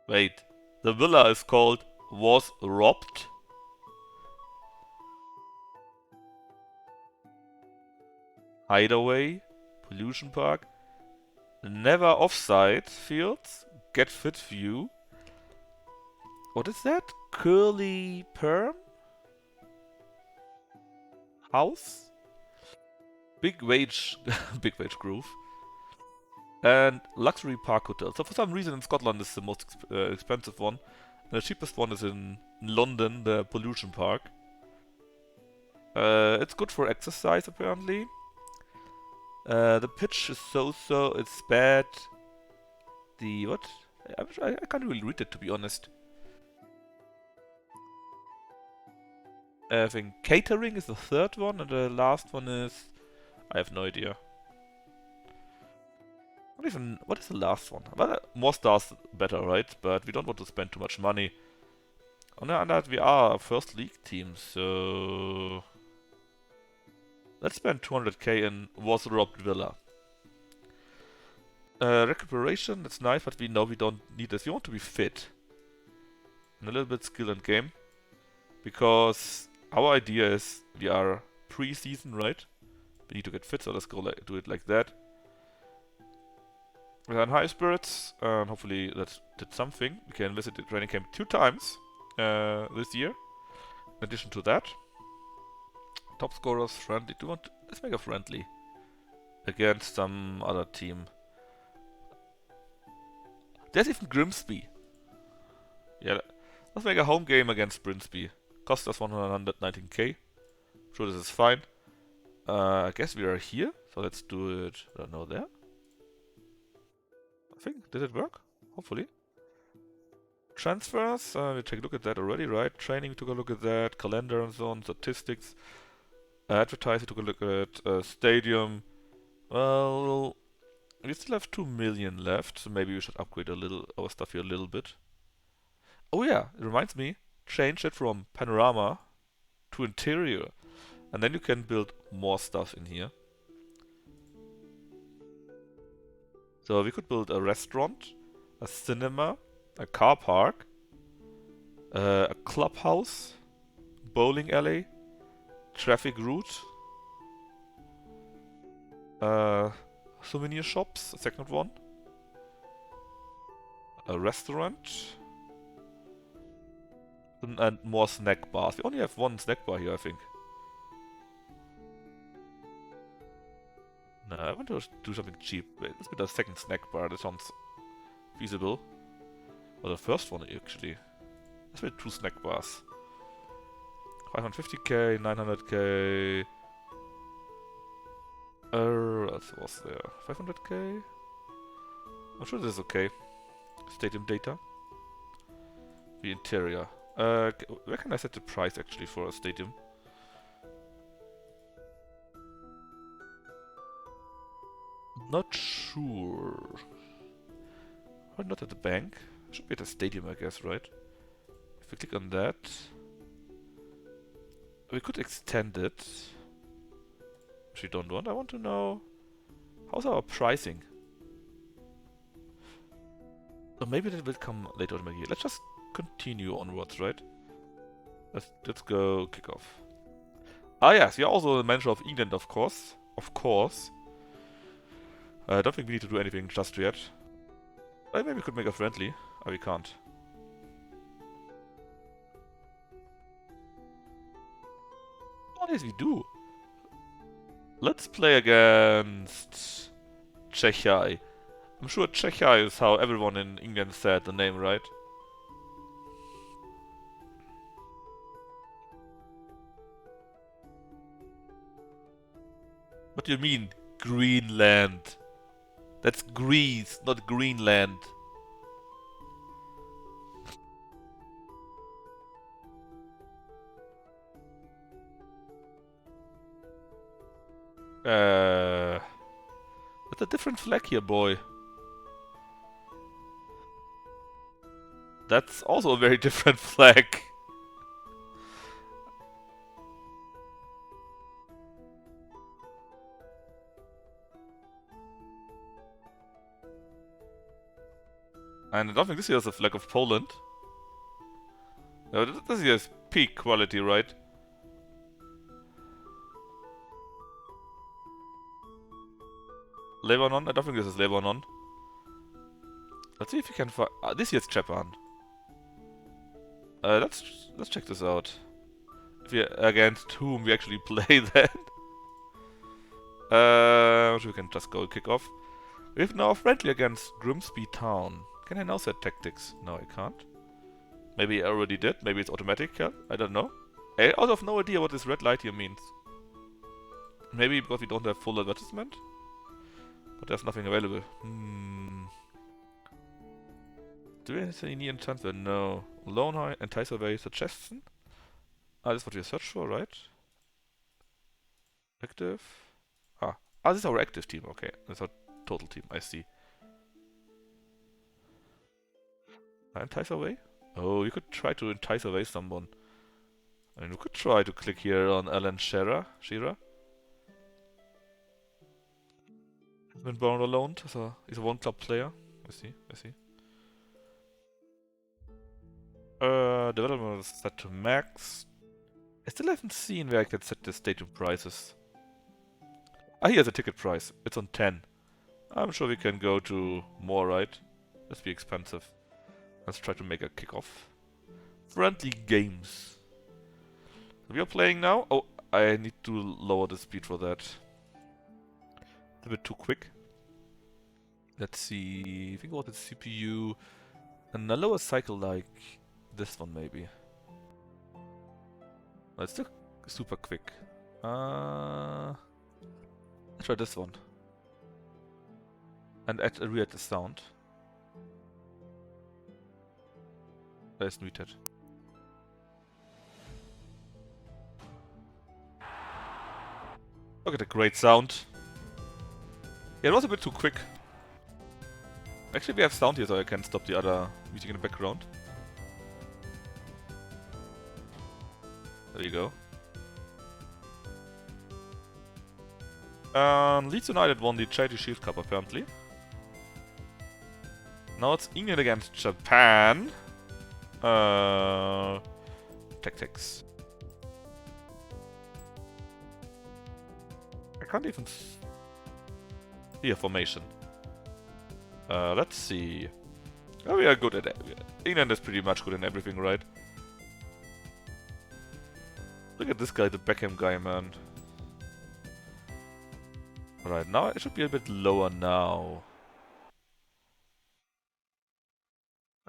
Wait, the villa is called Was Robbed? Hideaway, Pollution Park, Never Offside Fields, Get Fit View. What is that? Curly Perm? House? Big Wage, Big Wage Groove. And Luxury Park Hotel. So for some reason in Scotland is the most expensive one. And the cheapest one is in London, the Pollution Park. It's good for exercise apparently. The pitch is so-so, it's bad. The what? I can't really read it, to be honest. I think catering is the third one, and the last one is... I have no idea. What is the last one? Well, more stars better, right? But we don't want to spend too much money. On the other hand, we are a first league team, so... Let's spend 200k in Was Robbed Villa. Recuperation, that's nice, but we know we don't need this. We want to be fit. And a little bit skill and game. Because our idea is we are pre-season, right? We need to get fit, so let's go do it like that. We're in high spirits, and hopefully that did something. We can visit the training camp 2 times this year. In addition to that. Top scorers, friendly. Let's make a friendly. Against some other team. There's even Grimsby. Yeah, let's make a home game against Grimsby. Cost us 119k. Sure, this is fine. I guess we are here, so let's do it. I don't know, there. I think, did it work? Hopefully. Transfers, we take a look at that already, right? Training, we took a look at that. Calendar and so on, statistics. Advertising, took a look at stadium. Well, we still have 2 million left, so maybe we should upgrade our stuff here a little bit. Oh yeah, it reminds me, change it from panorama to interior. And then you can build more stuff in here. So we could build a restaurant, a cinema, a car park, a clubhouse, bowling alley, traffic route, souvenir shops, a second one, a restaurant, and more snack bars. We only have one snack bar here, I think. No, I want to do something cheap. Wait, let's build a second snack bar. That sounds feasible. Or the first one, actually. Let's build 2 snack bars. 550k, 900k. What else was there? 500k? I'm sure this is okay. Stadium data. The interior. Where can I set the price actually for a stadium? Not sure. Why not at the bank? Should be at the stadium, I guess, right? If we click on that, we could extend it. Which we don't want. I want to know how's our pricing. Or maybe that will come later on here. Let's just continue onwards, right? Let's go kick off. Ah yes, you're also the manager of England, of course. Of course. I don't think we need to do anything just yet. Maybe we could make a friendly. Oh, we can't. Oh, yes, we do. Let's play against Czechia. I'm sure Czechia is how everyone in England said the name, right? What do you mean, Greenland? That's Greece, not Greenland. That's a different flag here, boy. That's also a very different flag. And I don't think this here is the flag of Poland. No, this here is peak quality, right? Lebanon? I don't think this is Lebanon. Let's see if we can find... this here is Japan. Let's check this out. If we against whom we actually play then. We can just go kick off. We have now a friendly against Grimsby Town. Can I now set tactics? No, I can't. Maybe I already did. Maybe it's automatic. Yeah? I don't know. I also have no idea what this red light here means. Maybe because we don't have full advertisement? But there's nothing available. Do we have any near transfer? No. Lone High, Entice Away, Suggestion? Ah, this is what we search for, right? Active. This is our active team, okay. That's our total team, I see. Entice Away? Oh, you could try to entice away someone. I mean, we could try to click here on Alan Shearer. He's been born alone, so he's a one-club player. I see. Development is set to max. I still haven't seen where I can set the stadium prices. Here's a ticket price. It's on 10. I'm sure we can go to more, right? Let's be expensive. Let's try to make a kickoff. Friendly games. We are playing now. Oh, I need to lower the speed for that. It's a bit too quick. Let's see. I think about the CPU. And a lower cycle like this one, maybe. It's still super quick. Let's try this one. And re-add the sound. There's muted. Look at the great sound. Yeah, it was a bit too quick. Actually, we have sound here, so I can stop the other music in the background. There you go. Leeds United won the Charity Shield Cup, apparently. Now it's England against Japan. Tactics. I can't even see a formation. Let's see. Oh, we are good at it. England is pretty much good in everything, right? Look at this guy, the Beckham guy, man. Alright, now it should be a bit lower now.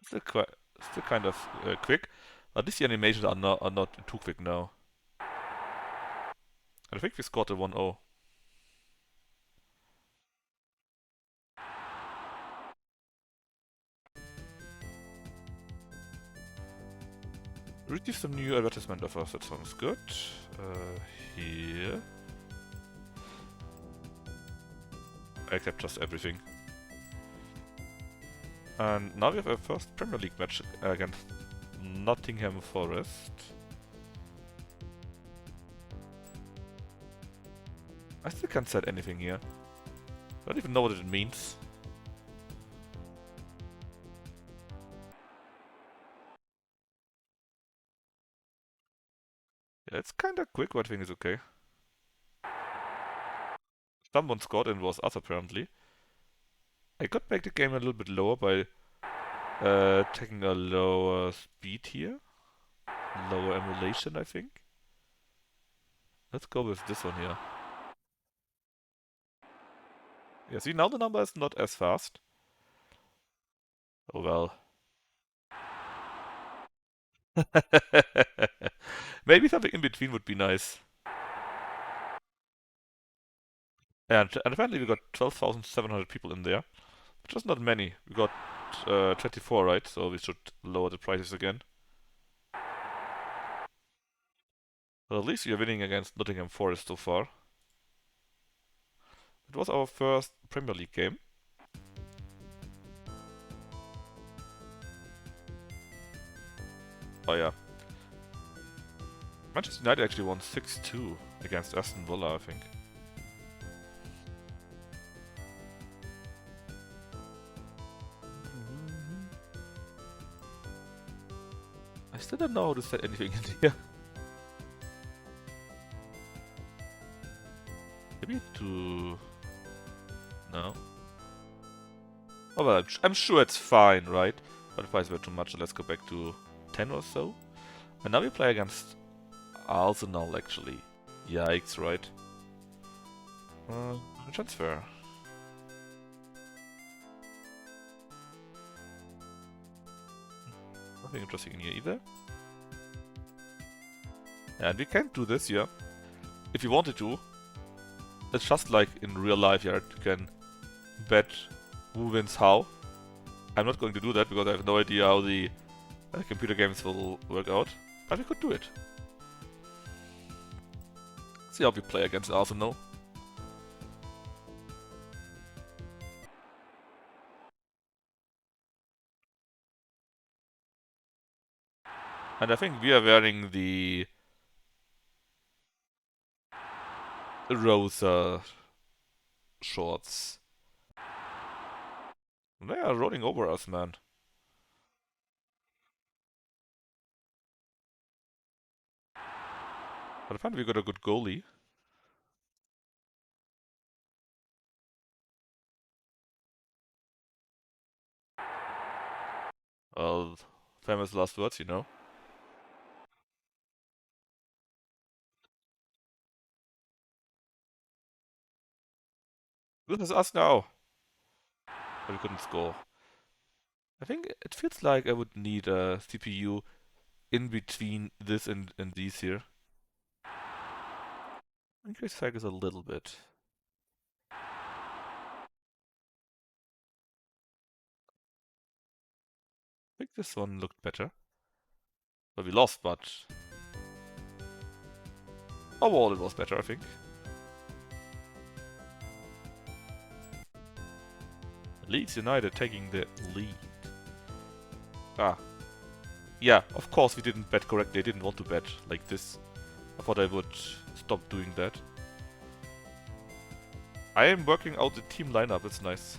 Still kind of quick. At least the animations are not too quick now. And I think we scored a 1-0. Receive some new advertisement offers, that sounds good. Here. I accept just everything. And now we have a first Premier League match against Nottingham Forest. I still can't set anything here. I don't even know what it means. Yeah, it's kinda quick, but I think it's okay. Someone scored and it was us apparently. I could make the game a little bit lower by taking a lower speed here. Lower emulation, I think. Let's go with this one here. Yeah, see, now the number is not as fast. Oh well. Maybe something in between would be nice. And apparently we got 12,700 people in there. Which is not many. We got 24, right? So we should lower the prices again. Well, at least we are winning against Nottingham Forest so far. It was our first Premier League game. Oh yeah. Manchester United actually won 6-2 against Aston Villa, I think. I still don't know how to set anything in here. Maybe to... No. Oh well, I'm sure it's fine, right? But if I were too much, let's go back to 10 or so. And now we play against Arsenal, actually. Yikes, right? Transfer. Nothing interesting in here either. And we can't do this here. If you wanted to, it's just like in real life here. You can bet who wins how. I'm not going to do that because I have no idea how the computer games will work out. But we could do it. See how we play against Arsenal. And I think we are wearing the Rosa shorts. They are rolling over us, man. But apparently we got a good goalie. Well, famous last words, you know. This is us now. But we couldn't score. I think it feels like I would need a CPU in between this and these here. Increase cycles a little bit. I think this one looked better. Well, we lost, but overall it was better, I think. Leeds United taking the lead. Ah. Yeah, of course we didn't bet correctly. I didn't want to bet like this. I thought I would stop doing that. I am working out the team lineup, it's nice.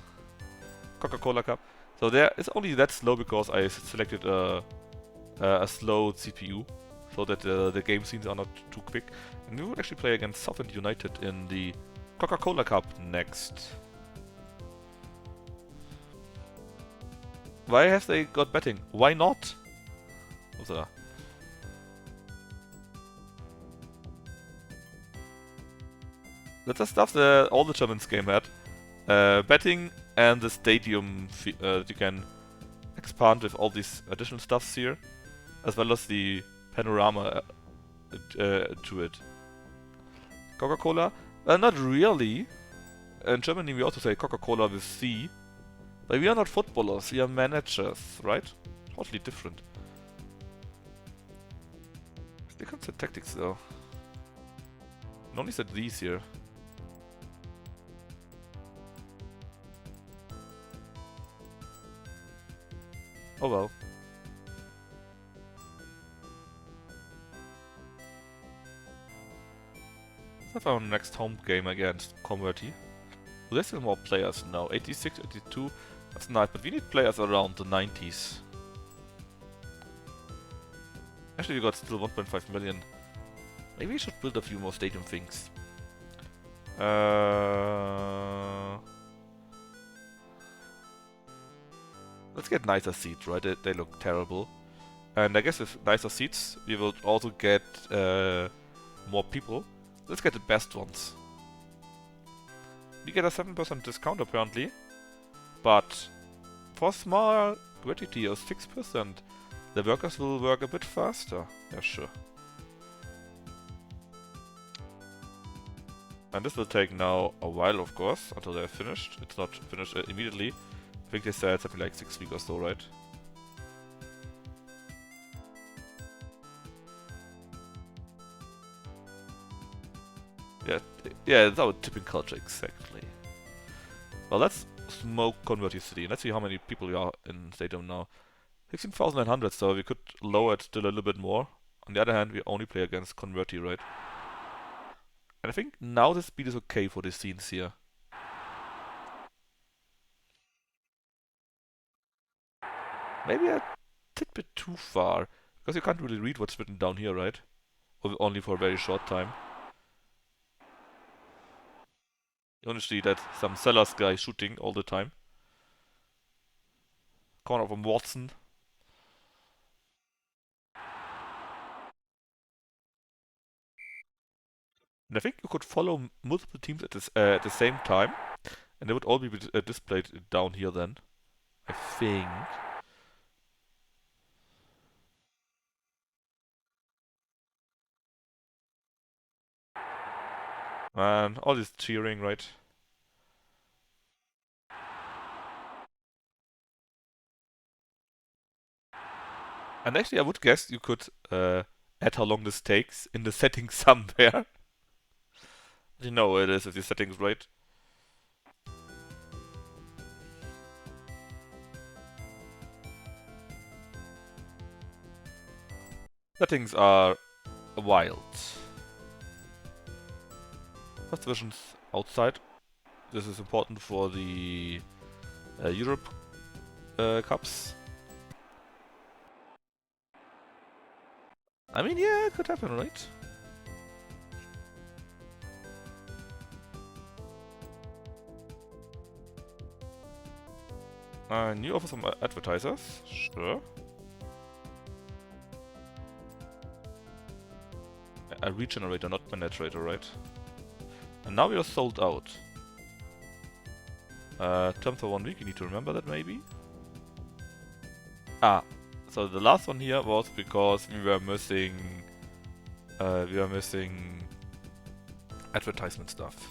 Coca-Cola Cup. So there, it's only that slow because I selected a slow CPU. So that the game scenes are not too quick. And we would actually play against Southend United in the Coca-Cola Cup next. Why have they got betting? Why not? That's the stuff that all the Germans game had. Betting and the stadium that you can expand with all these additional stuffs here. As well as the panorama to it. Coca-Cola? Not really. In Germany we also say Coca-Cola with C. But we are not footballers, we are managers, right? Totally different. They can't say tactics though. I only said these here. Oh well. Let's have our next home game against Converti. Well, there's still more players now. 86, 82. That's nice, but we need players around the 90s. Actually, we got still 1.5 million. Maybe we should build a few more stadium things. Let's get nicer seats, right? They look terrible. And I guess with nicer seats, we will also get more people. Let's get the best ones. We get a 7% discount apparently. But for small quantity of 6%, the workers will work a bit faster. Yeah, sure. And this will take now a while, of course, until they're finished. It's not finished immediately. I think they said something like 6 weeks or so, right? Yeah, it's our tipping culture, exactly. Well, let's smoke Converti City. Let's see how many people we are in Stadium now. 16,900, so we could lower it still a little bit more. On the other hand, we only play against Converti, right? And I think now the speed is okay for the scenes here. Maybe a bit too far, because you can't really read what's written down here, right? Or only for a very short time. You only see that some Sellers guy shooting all the time. Corner from Watson. And I think you could follow multiple teams at the same time, and they would all be displayed down here then. I think. Man, all this cheering, right? And actually, I would guess you could add how long this takes in the settings somewhere. You know it is if the settings right. Settings are wild. First division's outside. This is important for the Europe Cups. I mean, yeah, it could happen, right? New offer from advertisers. Sure. A regenerator, not penetrator, right? And now we are sold out. Term for 1 week, you need to remember that maybe. Ah, so the last one here was because we were missing advertisement stuff.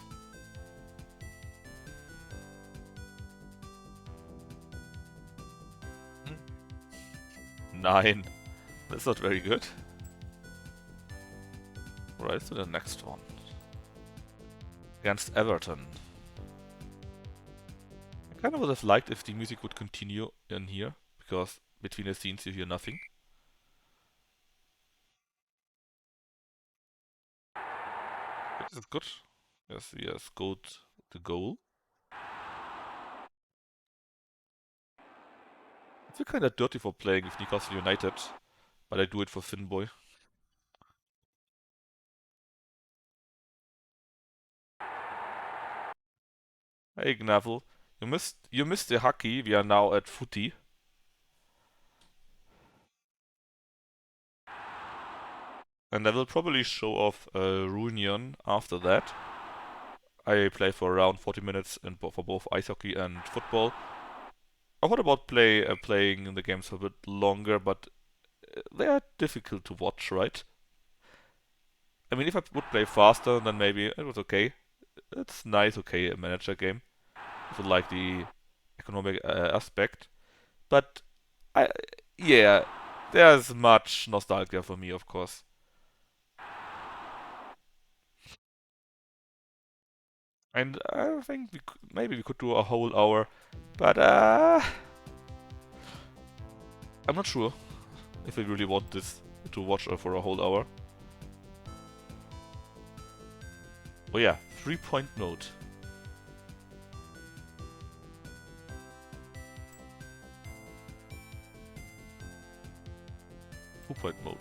Nine. That's not very good. Right, to the next one. Against Everton. Kind of would have liked if the music would continue in here, because between the scenes you hear nothing. But it's good. Yes, yes, good. The goal. I feel kind of dirty for playing with Newcastle United, but I do it for Finboy. Hey Gnavel, you missed the hockey. We are now at footy. And I will probably show off Reunion after that. I play for around 40 minutes for both ice hockey and football. I thought about playing the games for a bit longer, but they are difficult to watch, right? I mean, if I would play faster, then maybe it was okay. It's nice, okay, a manager game. If you like the economic aspect. But, I, yeah, there's much nostalgia for me, of course. And I think maybe we could do a whole hour, but I'm not sure if we really want this to watch for a whole hour. Oh yeah, 3-point mode. Two-point mode.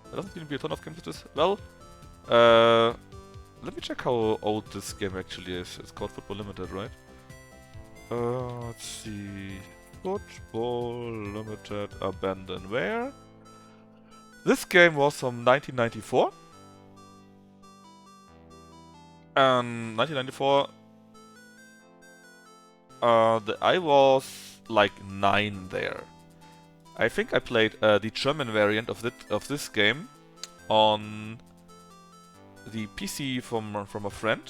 There doesn't seem to be a ton of games with this. Well, let me check how old this game actually is. It's called Football Limited, right? Let's see. Football Limited Abandonware. This game was from 1994. And 1994, I was like 9 there. I think I played the German variant of this game on the PC from a friend.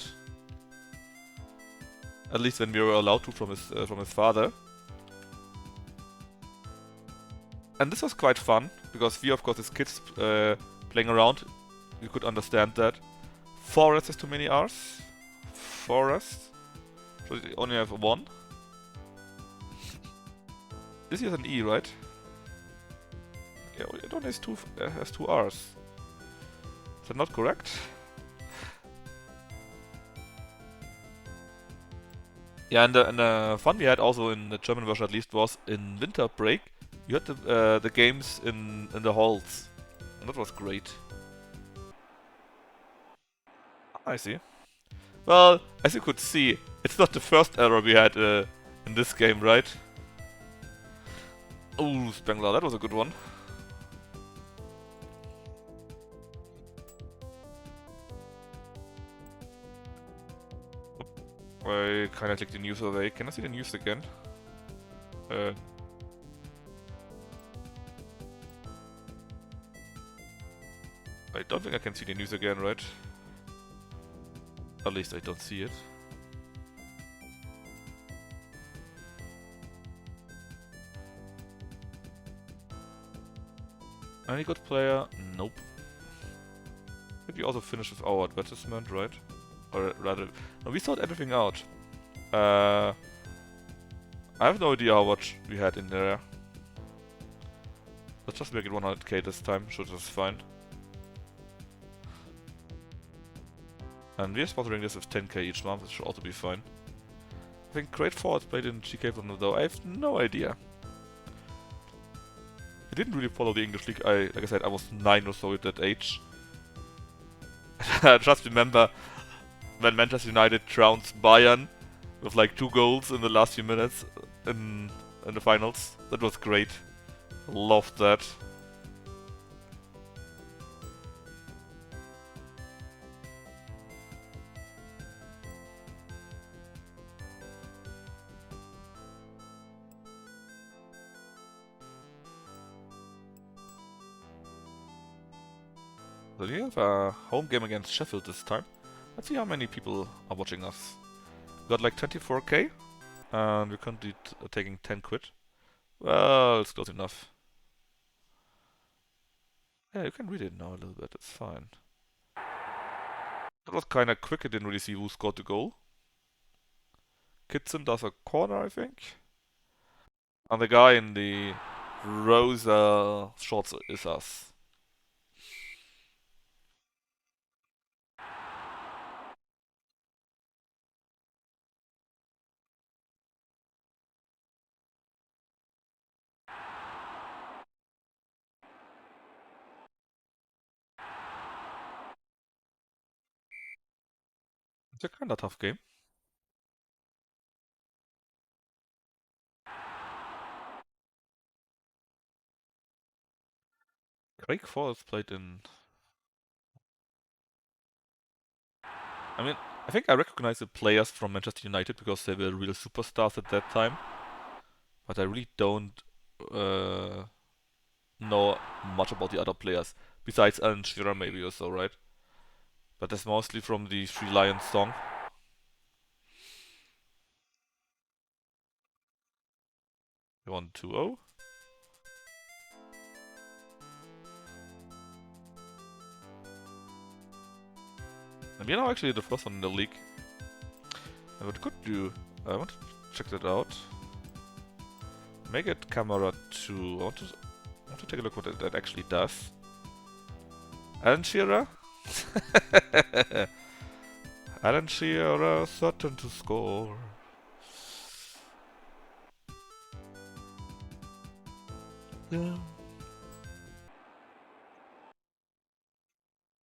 At least when we were allowed to from his father. And this was quite fun because we, of course, as kids playing around, you could understand that. Forest has too many R's. Forest. So you only have one. This is an E, right? Yeah, it only has two R's. Is that not correct? Yeah, and the fun we had also in the German version at least was in winter break. You had the games in the halls, and that was great. I see. Well, as you could see, it's not the first error we had in this game, right? Ooh, Spengler, that was a good one. I kinda clicked the news away. Can I see the news again? I don't think I can see the news again, right? At least I don't see it. Any good player? Nope. Did we also finish with our advertisement, right? Or rather, no, we sorted everything out. I have no idea how much we had in there. Let's just make it 100k this time, sure that's fine. And we're sponsoring this with 10k each month, it should also be fine. I think Great Falls played in GK1 though, I have no idea. I didn't really follow the English league, like I said, I was 9 or so at that age. I just remember when Manchester United trounced Bayern with like 2 goals in the last few minutes in the finals. That was great. Loved that. So we have a home game against Sheffield this time. Let's see how many people are watching us. We got like 24k, and we're currently taking 10 quid. Well, it's close enough. Yeah, you can read it now a little bit, it's fine. That was kinda quick, I didn't really see who scored the goal. Kitson does a corner, I think. And the guy in the rosa shorts is us. It's a kinda tough game. Craig Forrest played in... I mean, I think I recognize the players from Manchester United because they were real superstars at that time. But I really don't know much about the other players. Besides Alan Shearer maybe or so, right? But that's mostly from the Three Lions song. 1-2-0. And we are now actually the first one in the league. And what could do, I want to check that out. Make it camera 2. I want to take a look what that actually does. Alan Shearer? Alan Shearer certain to score. Yeah.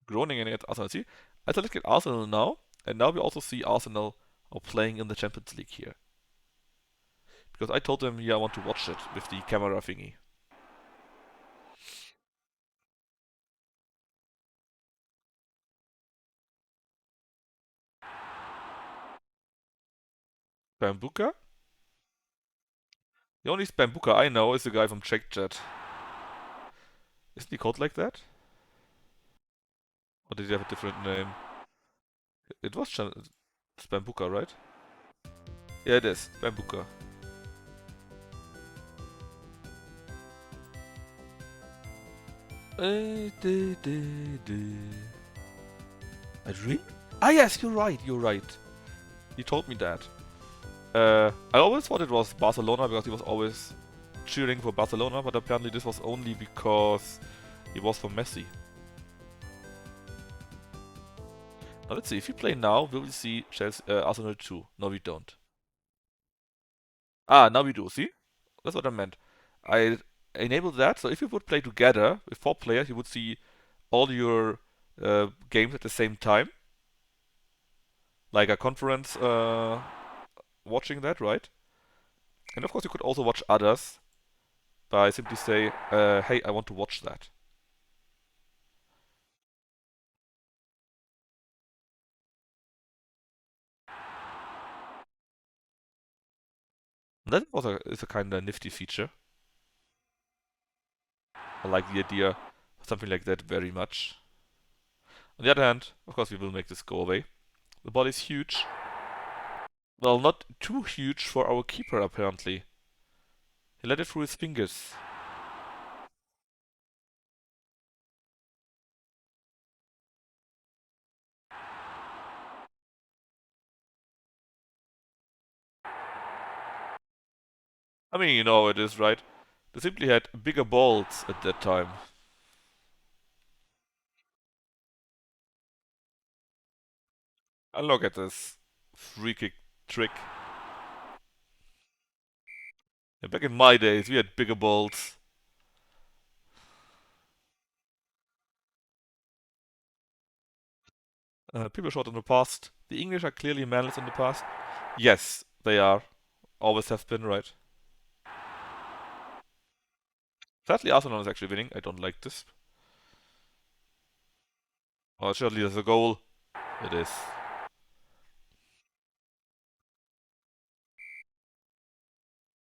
Groningen at Arsenal. See, I selected Arsenal now, and now we also see Arsenal are playing in the Champions League here. Because I told them, yeah, I want to watch it with the camera thingy. Bambuka? The only Bambuka I know is the guy from CheckJet. Isn't he called like that? Or did he have a different name? It was Bambuka, right? Yeah, it is. Bambuka. I really? Ah, yes, you're right, you're right. He told me that. I always thought it was Barcelona because he was always cheering for Barcelona, but apparently this was only because he was for Messi. Now let's see, if we play now, will we see Chelsea, Arsenal 2? No, we don't. Ah, now we do, see? That's what I meant. I enabled that, so if you would play together with 4 players, you would see all your games at the same time. Like a conference watching that, right? And of course you could also watch others by simply say, hey, I want to watch that. And that is a kind of nifty feature. I like the idea of something like that very much. On the other hand, of course we will make this go away. The ball is huge. Well, not too huge for our keeper apparently. He let it through his fingers. I mean, you know how it is, right? They simply had bigger balls at that time. And look at this free kick trick. Yeah, back in my days, we had bigger balls. People shot in the past. The English are clearly manless in the past. Yes, they are. Always have been, right? Sadly, Arsenal is actually winning. I don't like this. Oh, surely there's a goal. It is.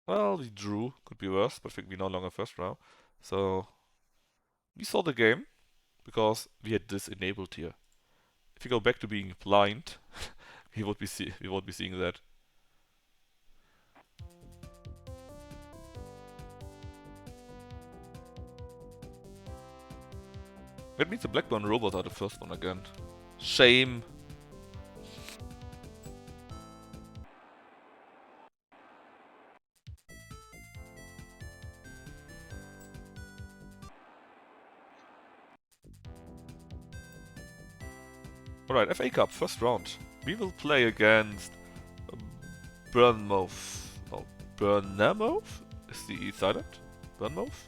Well, we drew. Could be worse, but I think we no longer first round. So, we saw the game because we had this enabled here. If you go back to being blind, we won't be seeing that. That means the Blackburn Rovers are the first one again. Shame. Alright, FA Cup, first round. We will play against Bournemouth. No, Bournemouth? Is the E silent? Bournemouth?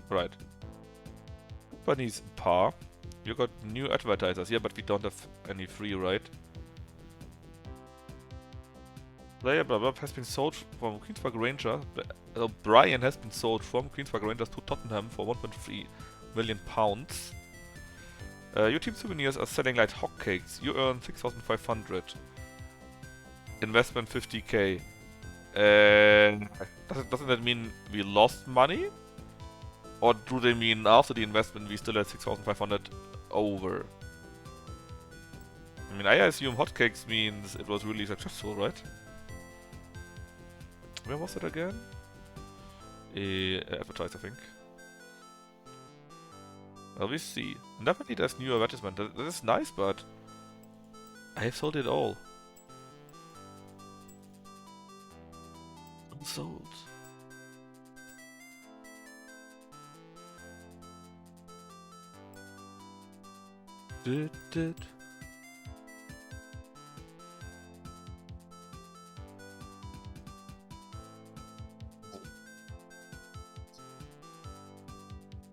Right. Companies par. You got new advertisers, yeah, but we don't have any free, right? Player blah blah has been sold from Queen's Park Rangers. Brian has been sold from Queen's Park Rangers to Tottenham for 1.3 million pounds. Your team souvenirs are selling like hotcakes. You earn 6,500. Investment 50k. Doesn't that mean we lost money? Or do they mean after the investment we still had 6,500 over? I mean, I assume hotcakes means it was really successful, right? Where was it again? Advertise, I think. Well, we see. Definitely there's new advertisement. That is nice, but I have sold it all. Unsold. Did.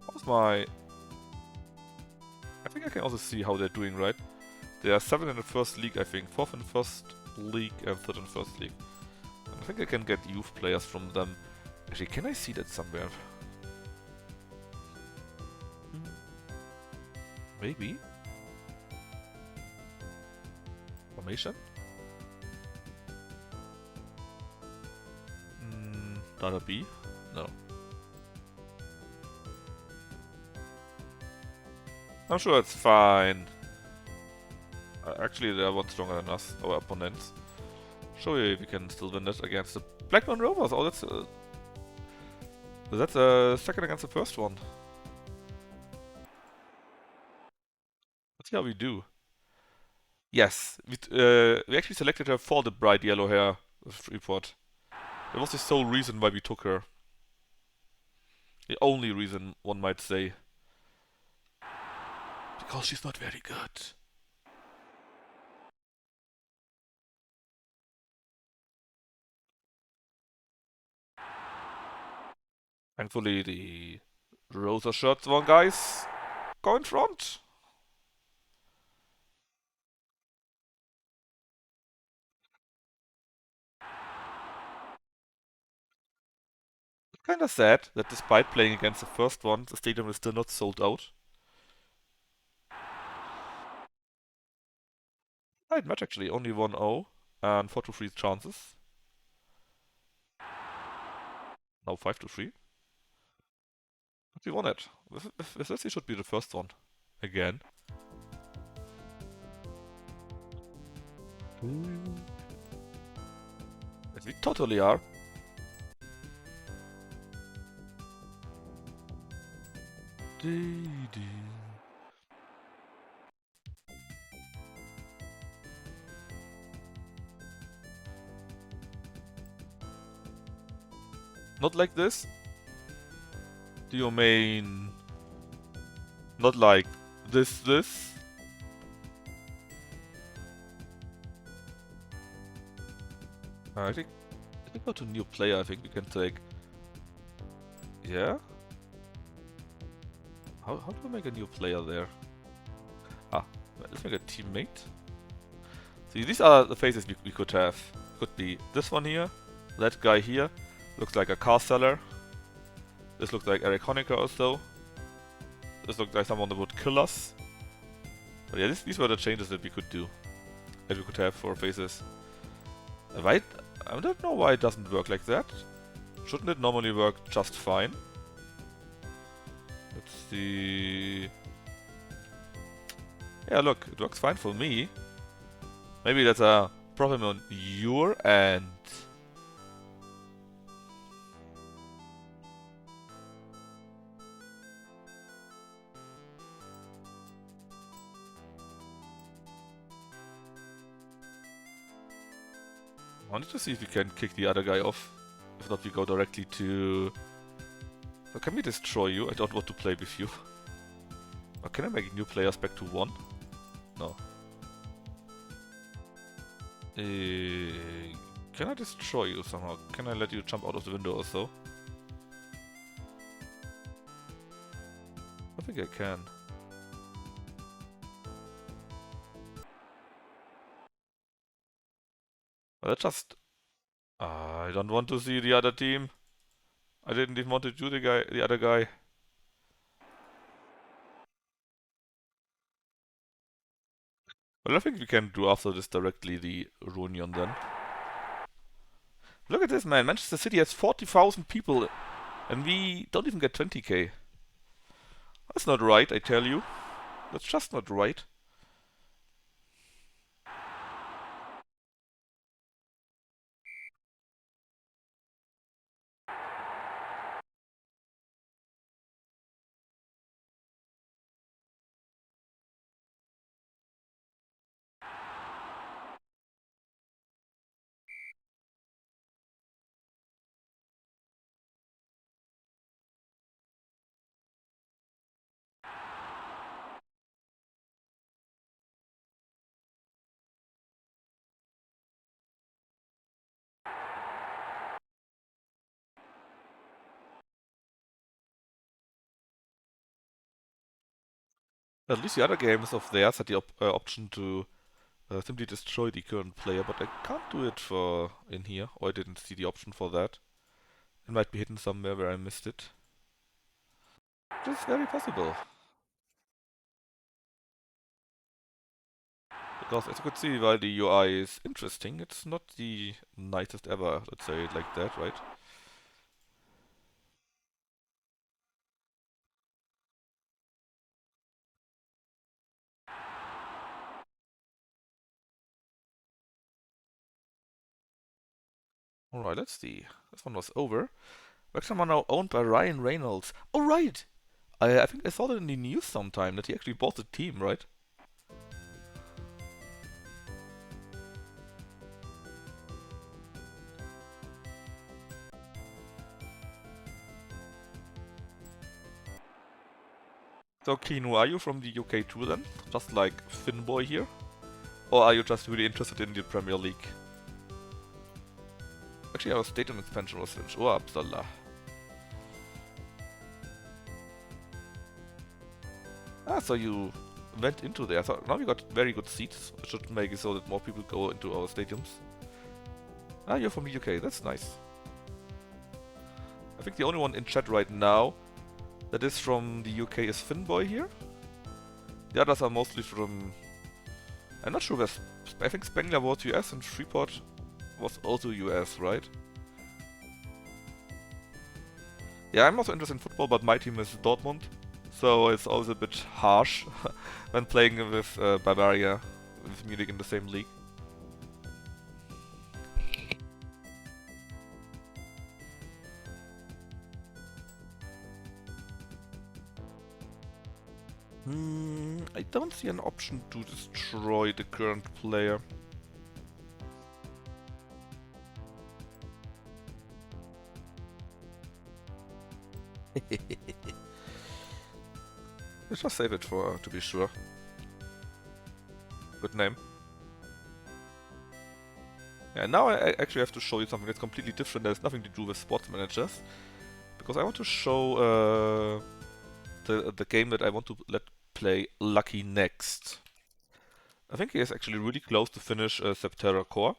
What's my... I think I can also see how they're doing, right? They are 7th in the first league, I think. 4th in the first league and 3rd in the first league. And I think I can get youth players from them. Actually, can I see that somewhere? Maybe? Formation? Data B? No. I'm sure it's fine. Actually, they are one stronger than us, our opponents. Surely we can still win it against the Blackburn Rovers. Oh, that's a second against the first one. Let's see how we do. Yes, we actually selected her for the bright yellow hair report. That was the sole reason why we took her. The only reason, one might say. Because she's not very good. Thankfully, the Rosa shirts one guys go in front. Kinda sad that despite playing against the first one, the stadium is still not sold out. Right match actually, only 1-0 and 4-3 chances. Now 5-3. But we won it. This should be the first one. Again. Yes, we totally are. Not like this. Do you mean not like this? I think go to new player. I think we can take. Yeah. How do we make a new player there? Let's make a teammate. See, these are the faces we could have. Could be this one here, that guy here. Looks like a car seller. This looks like Eric Honecker also. This looks like someone that would kill us. But yeah, these were the changes that we could do. That we could have for faces. Right? I don't know why it doesn't work like that. Shouldn't it normally work just fine? Let's see... Yeah, look, it works fine for me. Maybe that's a problem on your end. I need to see if we can kick the other guy off. If not, we go directly to... So can we destroy you? I don't want to play with you. Or can I make new players back to 1? No. Can I destroy you somehow? Can I let you jump out of the window or so? I think I can. But I just... I don't want to see the other team. I didn't even want to do the other guy. Well, I think we can do after this directly the Reunion then. Look at this, man. Manchester City has 40,000 people and we don't even get 20k. That's not right, I tell you. That's just not right. At least the other games of theirs had the option to simply destroy the current player, but I can't do it for in here, or I didn't see the option for that. It might be hidden somewhere where I missed it. It's very possible. Because as you could see, while the UI is interesting, it's not the nicest ever, let's say it like that, right? Alright, let's see. This one was over. Wrexham are now owned by Ryan Reynolds. Oh, right! I think I saw that in the news sometime, that he actually bought the team, right? So, Keanu, are you from the UK too then? Just like Finboy here? Or are you just really interested in the Premier League? Actually, our stadium expansion was finished. Oh, Abdullah. Ah, so you went into there. So now we got very good seats. It should make it so that more people go into our stadiums. Ah, you're from the UK. That's nice. I think the only one in chat right now that is from the UK is Finboy here. The others are mostly from... I'm not sure where... I think Spengler was US and Freeport was also US, right? Yeah, I'm also interested in football, but my team is Dortmund. So it's always a bit harsh when playing with Bavaria, with Munich in the same league. I don't see an option to destroy the current player. Let's just save it for to be sure. Good name. Yeah, now I actually have to show you something that's completely different. That has nothing to do with sports managers, because I want to show the game that I want to let play Lucky next. I think he is actually really close to finish Septerra Core.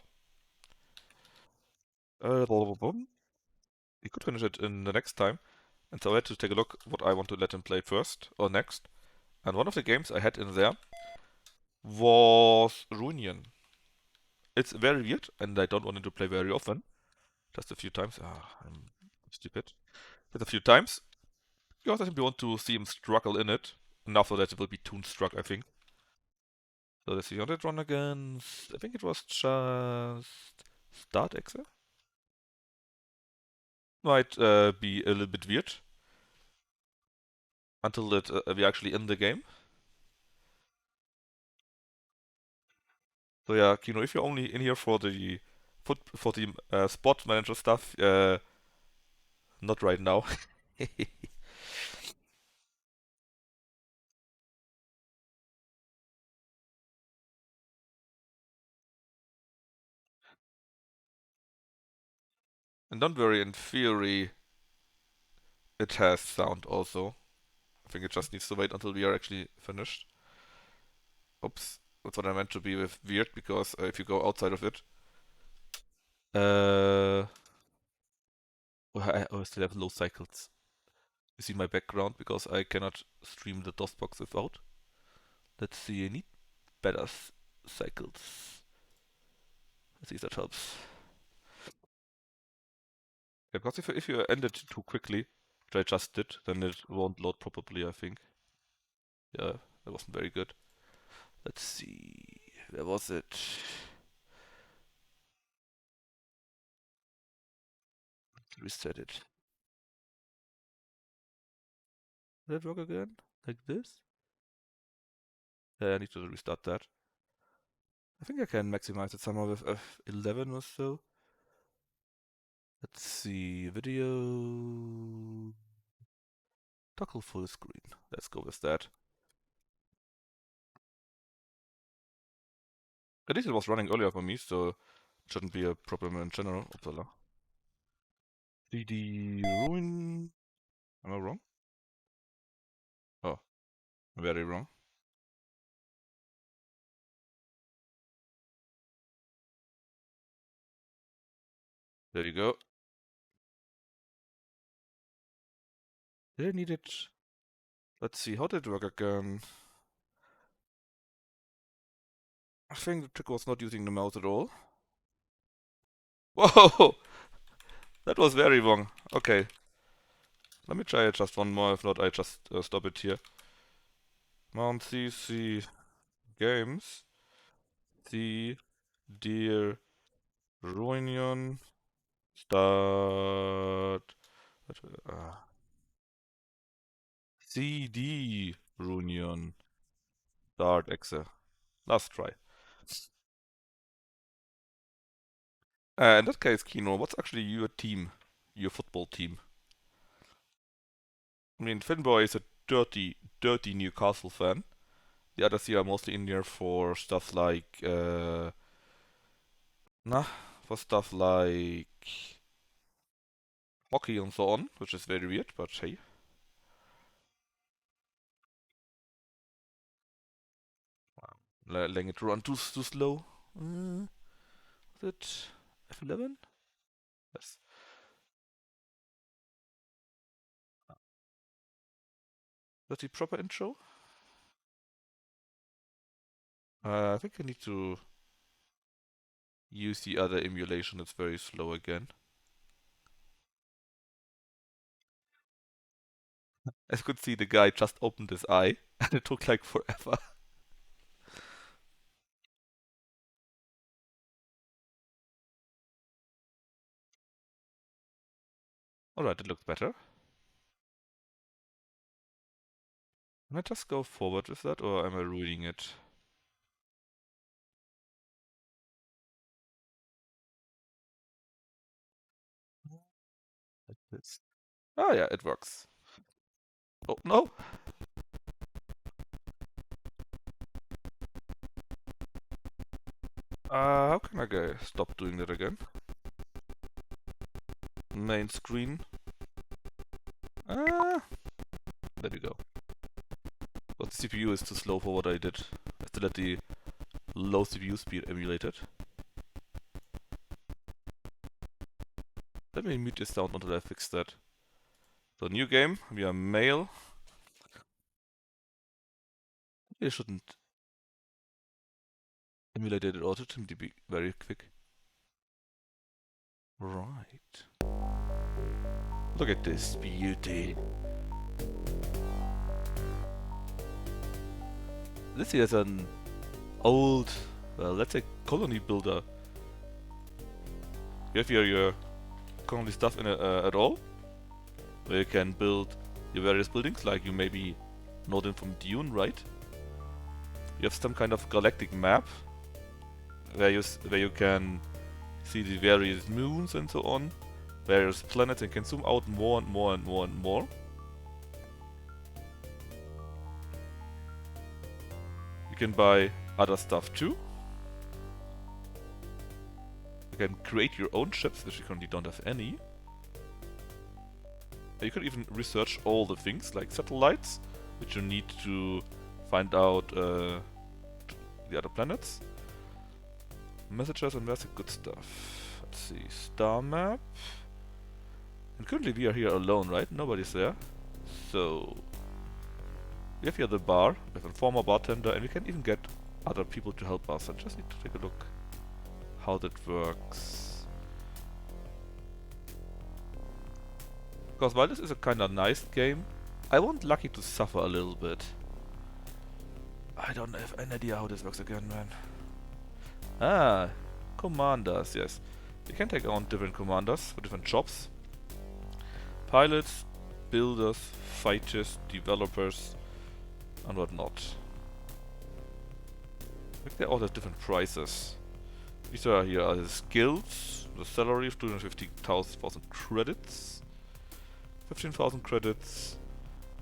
He could finish it in the next time, and so I had to take a look what I want to let him play first or next. And one of the games I had in there was Reunion. It's very weird, and I don't want him to play very often. Just a few times. Ah, I'm stupid. Just a few times. Because I simply want to see him struggle in it. And after that it will be Toonstruck, I think. So let's see how that run against... I think it was just... Start Excel? Might be a little bit weird. Until that we're actually in the game. So yeah, Kino, if you're only in here for the for the spot manager stuff, not right now. And don't worry, in theory, it has sound also. I think it just needs to wait until we are actually finished. Oops, that's what I meant to be with weird, because if you go outside of it, uh, I still have low cycles. You see my background because I cannot stream the DOSBox without. Let's see, I need better cycles. Let's see if that helps. Yeah, because if you end it too quickly, which I just did, then it won't load properly, I think. Yeah, that wasn't very good. Let's see, where was it? Reset it. Did it work again? Like this? Yeah, I need to restart that. I think I can maximize it somehow with F11 or so. Let's see, video... Toggle full screen. Let's go with that. At least it was running earlier for me, so it shouldn't be a problem in general. Upsala. 3D ruin... Am I wrong? Oh, very wrong. There you go. Did I need it? Let's see, how did it work again? I think the trick was not using the mouse at all. Whoa! That was very wrong. Okay. Let me try it just one more, if not I just stop it here. Mount CC Games. The Dear Ruinion. Start. CD Ruinion. Start exe. Last try. In that case, Kino, what's actually your team? Your football team? I mean, Finboy is a dirty, dirty Newcastle fan. The others here are mostly in there for stuff like, for stuff like hockey and so on, which is very weird, but hey. Letting it run too slow. Is it F11? Yes. That's the proper intro? I think I need to use the other emulation. It's very slow again. As you could see, the guy just opened his eye, and it took like forever. Alright, it looks better. Can I just go forward with that, or am I ruining it? Like this. Oh yeah, it works. Oh, no! How can I go stop doing that again? Main screen. There we go. But the CPU is too slow for what I did. I still had the low CPU speed emulated. Let me mute this down until I fix that. So new game, we are male. You shouldn't emulate it auto to be very quick. Right. Look at this beauty. This here is an old, well, let's say colony builder. You have here your colony stuff in at all, where you can build your various buildings, like you maybe know them from Dune, right? You have some kind of galactic map where you can See the various moons and so on, various planets, and can zoom out more and more and more and more. You can buy other stuff too. You can create your own ships, which you currently don't have any. You could even research all the things, like satellites, which you need to find out the other planets. Messages and that's good stuff. Let's see, star map. And currently we are here alone, right? Nobody's there. So we have here the bar, we have a former bartender, and we can even get other people to help us. I just need to take a look how that works. Because while this is a kinda nice game, I want Lucky to suffer a little bit. I don't have any idea how this works again, man. Ah, commanders, yes. You can take on different commanders for different jobs. Pilots, builders, fighters, developers, and whatnot. I think they all have different prices. These are here are the skills, the salary of 250,000 credits, 15,000 credits,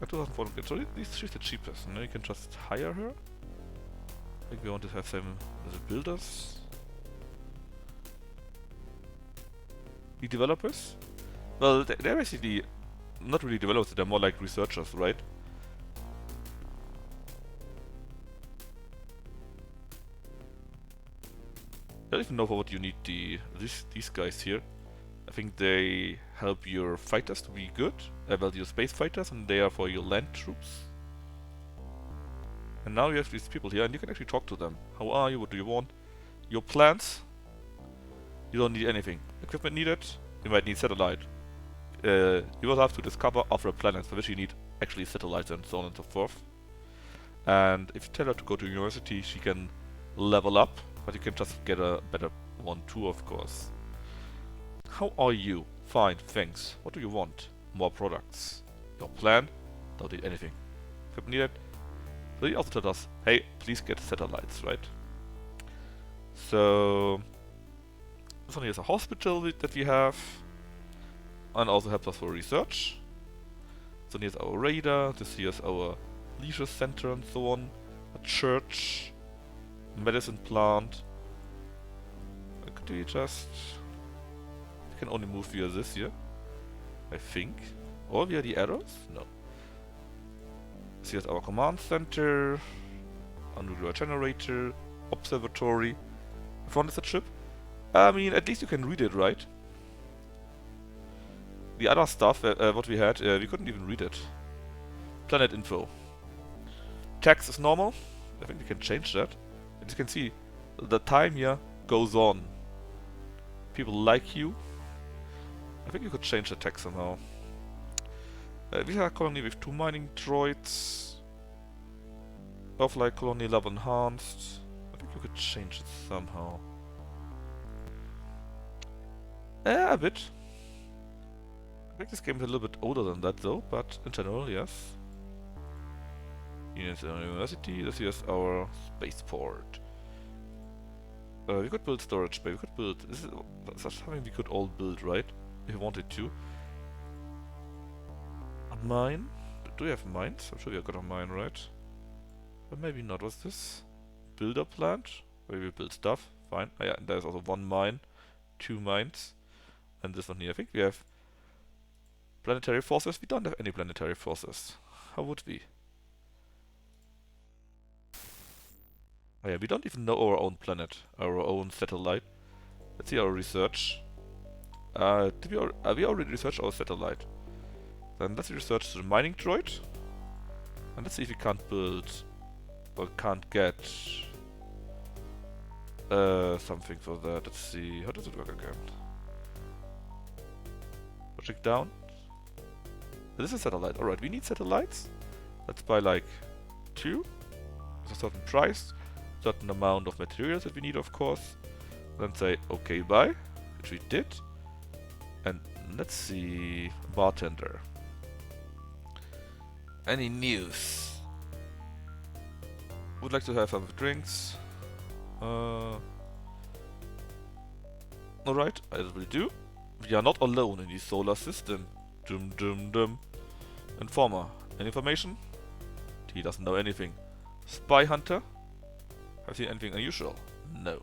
and 2,400 credits. So she's the cheapest, and then you can just hire her. I think we want to have them as the builders. The developers? Well, they're basically not really developers, they're more like researchers, right? I don't even know for what you need these guys here. I think they help your fighters to be good, well, your space fighters, and they are for your land troops. And now you have these people here, and you can actually talk to them. How are you? What do you want? Your plans? You don't need anything. Equipment needed? You might need satellite. You will have to discover other planets, for which you need actually satellites and so on and so forth. And if you tell her to go to university, she can level up, but you can just get a better one too, of course. How are you? Fine, thanks. What do you want? More products. Your plan? Don't need anything. Equipment needed? So he also told us, hey, please get satellites, right? So this one here is a hospital that we have, and also helps us for research. So here's our radar, this here's our leisure center and so on, a church, medicine plant. Could we just... we can only move via this here, I think. Or via the arrows? No. So here's our command center, a nuclear generator, observatory. Found this a ship? I mean, at least you can read it, right? The other stuff, what we had, we couldn't even read it. Planet info. Text is normal. I think we can change that. And you can see, the time here goes on. People like you. I think you could change the text somehow. We have a colony with 2 mining droids. Earth-like colony level enhanced. I think you could change it somehow. A bit. I think this game is a little bit older than that though, but in general, yes. Here's our university, this is our spaceport. We could build storage bay, we could build... this is something we could all build, right? If we wanted to. A mine? Do we have mines? I'm sure we have got a mine, right? But maybe not. What's this? Builder plant? Where we build stuff. Fine. Oh, yeah, and there's also 1 mine, 2 mines, and this one here. I think we have planetary forces. We don't have any planetary forces. How would we? Oh yeah, we don't even know our own planet, our own satellite. Let's see our research. We already researched our satellite. Then let's research the mining droid. And let's see if we can't build or can't get something for that. Let's see, how does it work again? Project down. This is a satellite. Alright, we need satellites. Let's buy like 2. With a certain price. Certain amount of materials that we need, of course. Then say okay, buy, which we did. And let's see, bartender. Any news? Would like to have some drinks. Alright, as we do. We are not alone in the solar system. Dum dum dum. Informer. Any information? He doesn't know anything. Spy hunter? Have you seen anything unusual? No.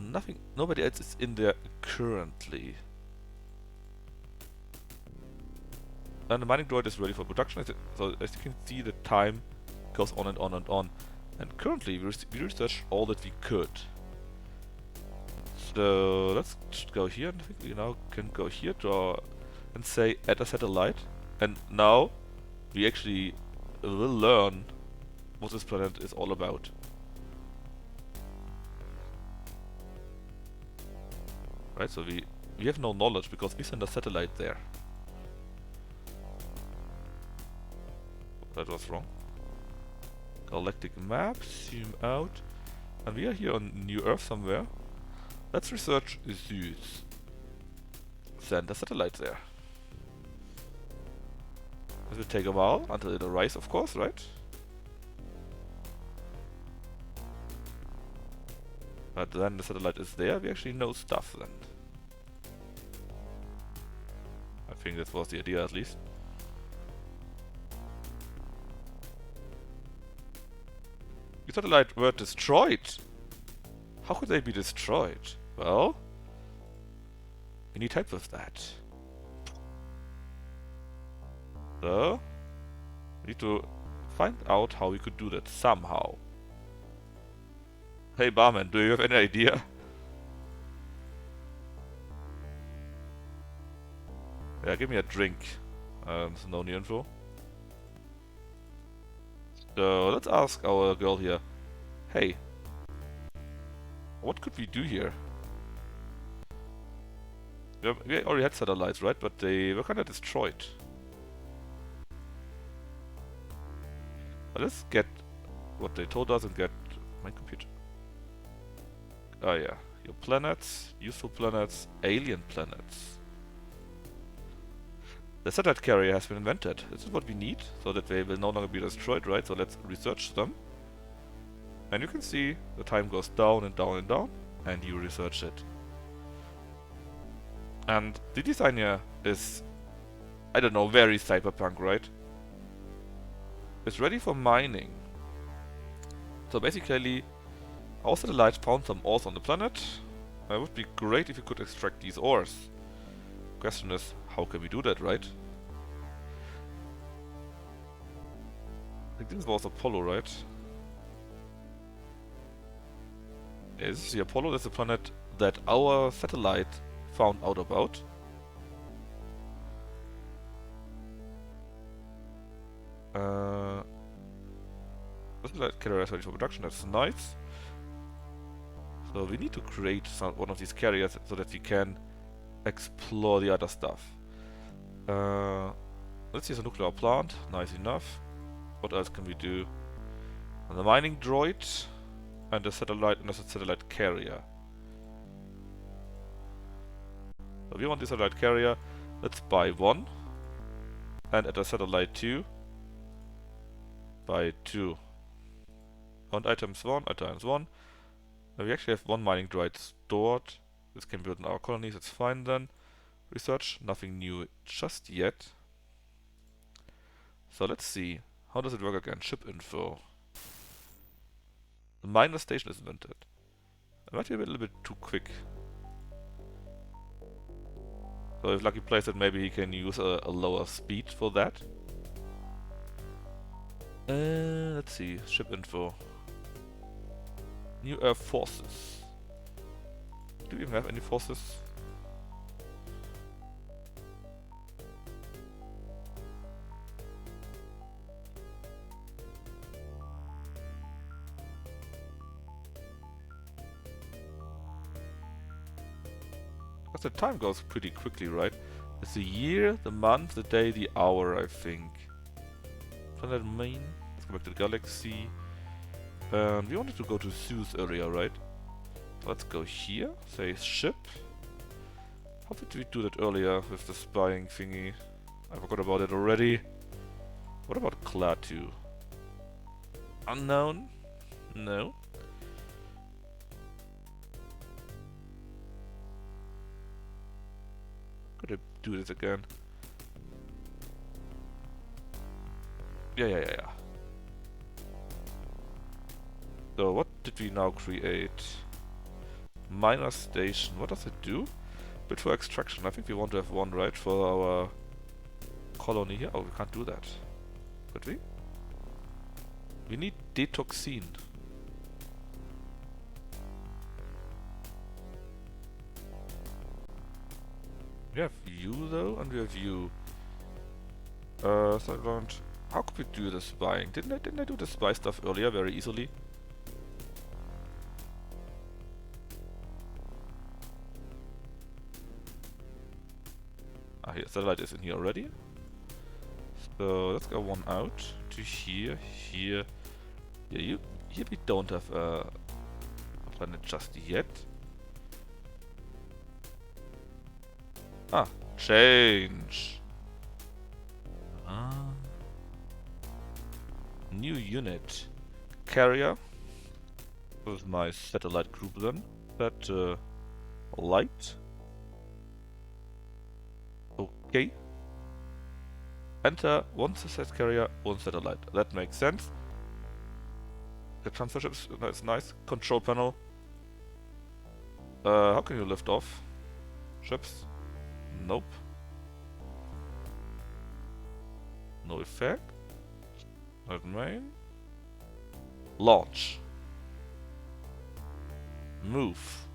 Nothing. Nobody else is in there currently. And the mining droid is ready for production. So as you can see, the time goes on and on and on. And currently we researched all that we could. So let's go here. I think we now can go here and say add a satellite. And now we actually will learn what this planet is all about. Right, so we have no knowledge because we sent a satellite there. That was wrong. Galactic map, zoom out. And we are here on New Earth somewhere. Let's research Zeus. Send a satellite there. It will take a while until it arrives, of course, right? But then the satellite is there, we actually know stuff then. I think that was the idea at least. The satellite were destroyed! How could they be destroyed? Well, we need help with that. So, we need to find out how we could do that somehow. Hey barman, do you have any idea? Yeah, give me a drink. No new info. So let's ask our girl here. Hey, what could we do here? We already had satellites, right? But they were kind of destroyed. But let's get what they told us and get my computer. Oh yeah, your planets, useful planets, alien planets. The satellite carrier has been invented. This is what we need, so that they will no longer be destroyed, right? So let's research them. And you can see the time goes down and down and down, and you research it. And the design here is, I don't know, very cyberpunk, right? It's ready for mining. So basically, our satellite found some ores on the planet. It would be great if we could extract these ores. Question is, how can we do that, right? I think this was Apollo, right? Is the Apollo is the planet that our satellite found out about? Satellite carrier is ready for production, that's nice. So we need to create one of these carriers so that we can explore the other stuff. Let's use a nuclear plant, nice enough. What else can we do? And the mining droid and the satellite carrier. So we want the satellite carrier. Let's buy one. And at a satellite 2, buy 2. And items 1, items 1. We actually have one mining droid stored. This can be built in our colonies, it's fine then. Research, nothing new just yet. So let's see. How does it work again? Ship info. The miner station is invented. I might be a little bit too quick. So if Lucky plays it, maybe he can use a lower speed for that. Let's see. Ship info. New Earth forces. Do we even have any forces? Because the time goes pretty quickly, right? It's the year, the month, the day, the hour, I think. Planet main. Let's go back to the galaxy. We wanted to go to Zeus area, right? So let's go here. Say ship. How did we do that earlier with the spying thingy? I forgot about it already. What about Klaatu? Unknown? No. Gotta do this again. Yeah. So what did we now create? Miner station. What does it do? Bit for extraction. I think we want to have one, right, for our colony here. Oh, we can't do that. Could we? We need detoxine. We have you though, and we have you. So I don't. How could we do the spying? Didn't I do the spy stuff earlier very easily? Ah, here, satellite is in here already. So let's go one out to here, here. Yeah, here we don't have a planet just yet. Ah, change. Ah. New unit. Carrier. With my satellite group then. Light. Okay. Enter one success carrier, one satellite. That makes sense. The transfer ships, that's nice. Control panel. How can you lift off? Ships? Nope. No effect. Not main. Launch. Move.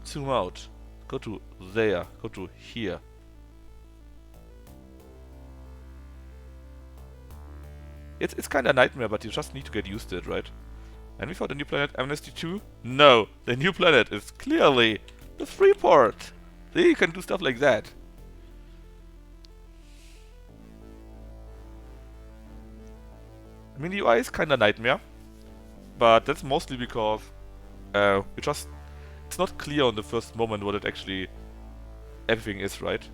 Zoom out. Go to there. Go to here. It's kinda a nightmare, but you just need to get used to it, right? And we found a new planet, Amnesty 2? No! The new planet is clearly the Freeport! See, you can do stuff like that. I mean, the UI is kinda nightmare, but that's mostly because it's not clear on the first moment what it actually everything is, right?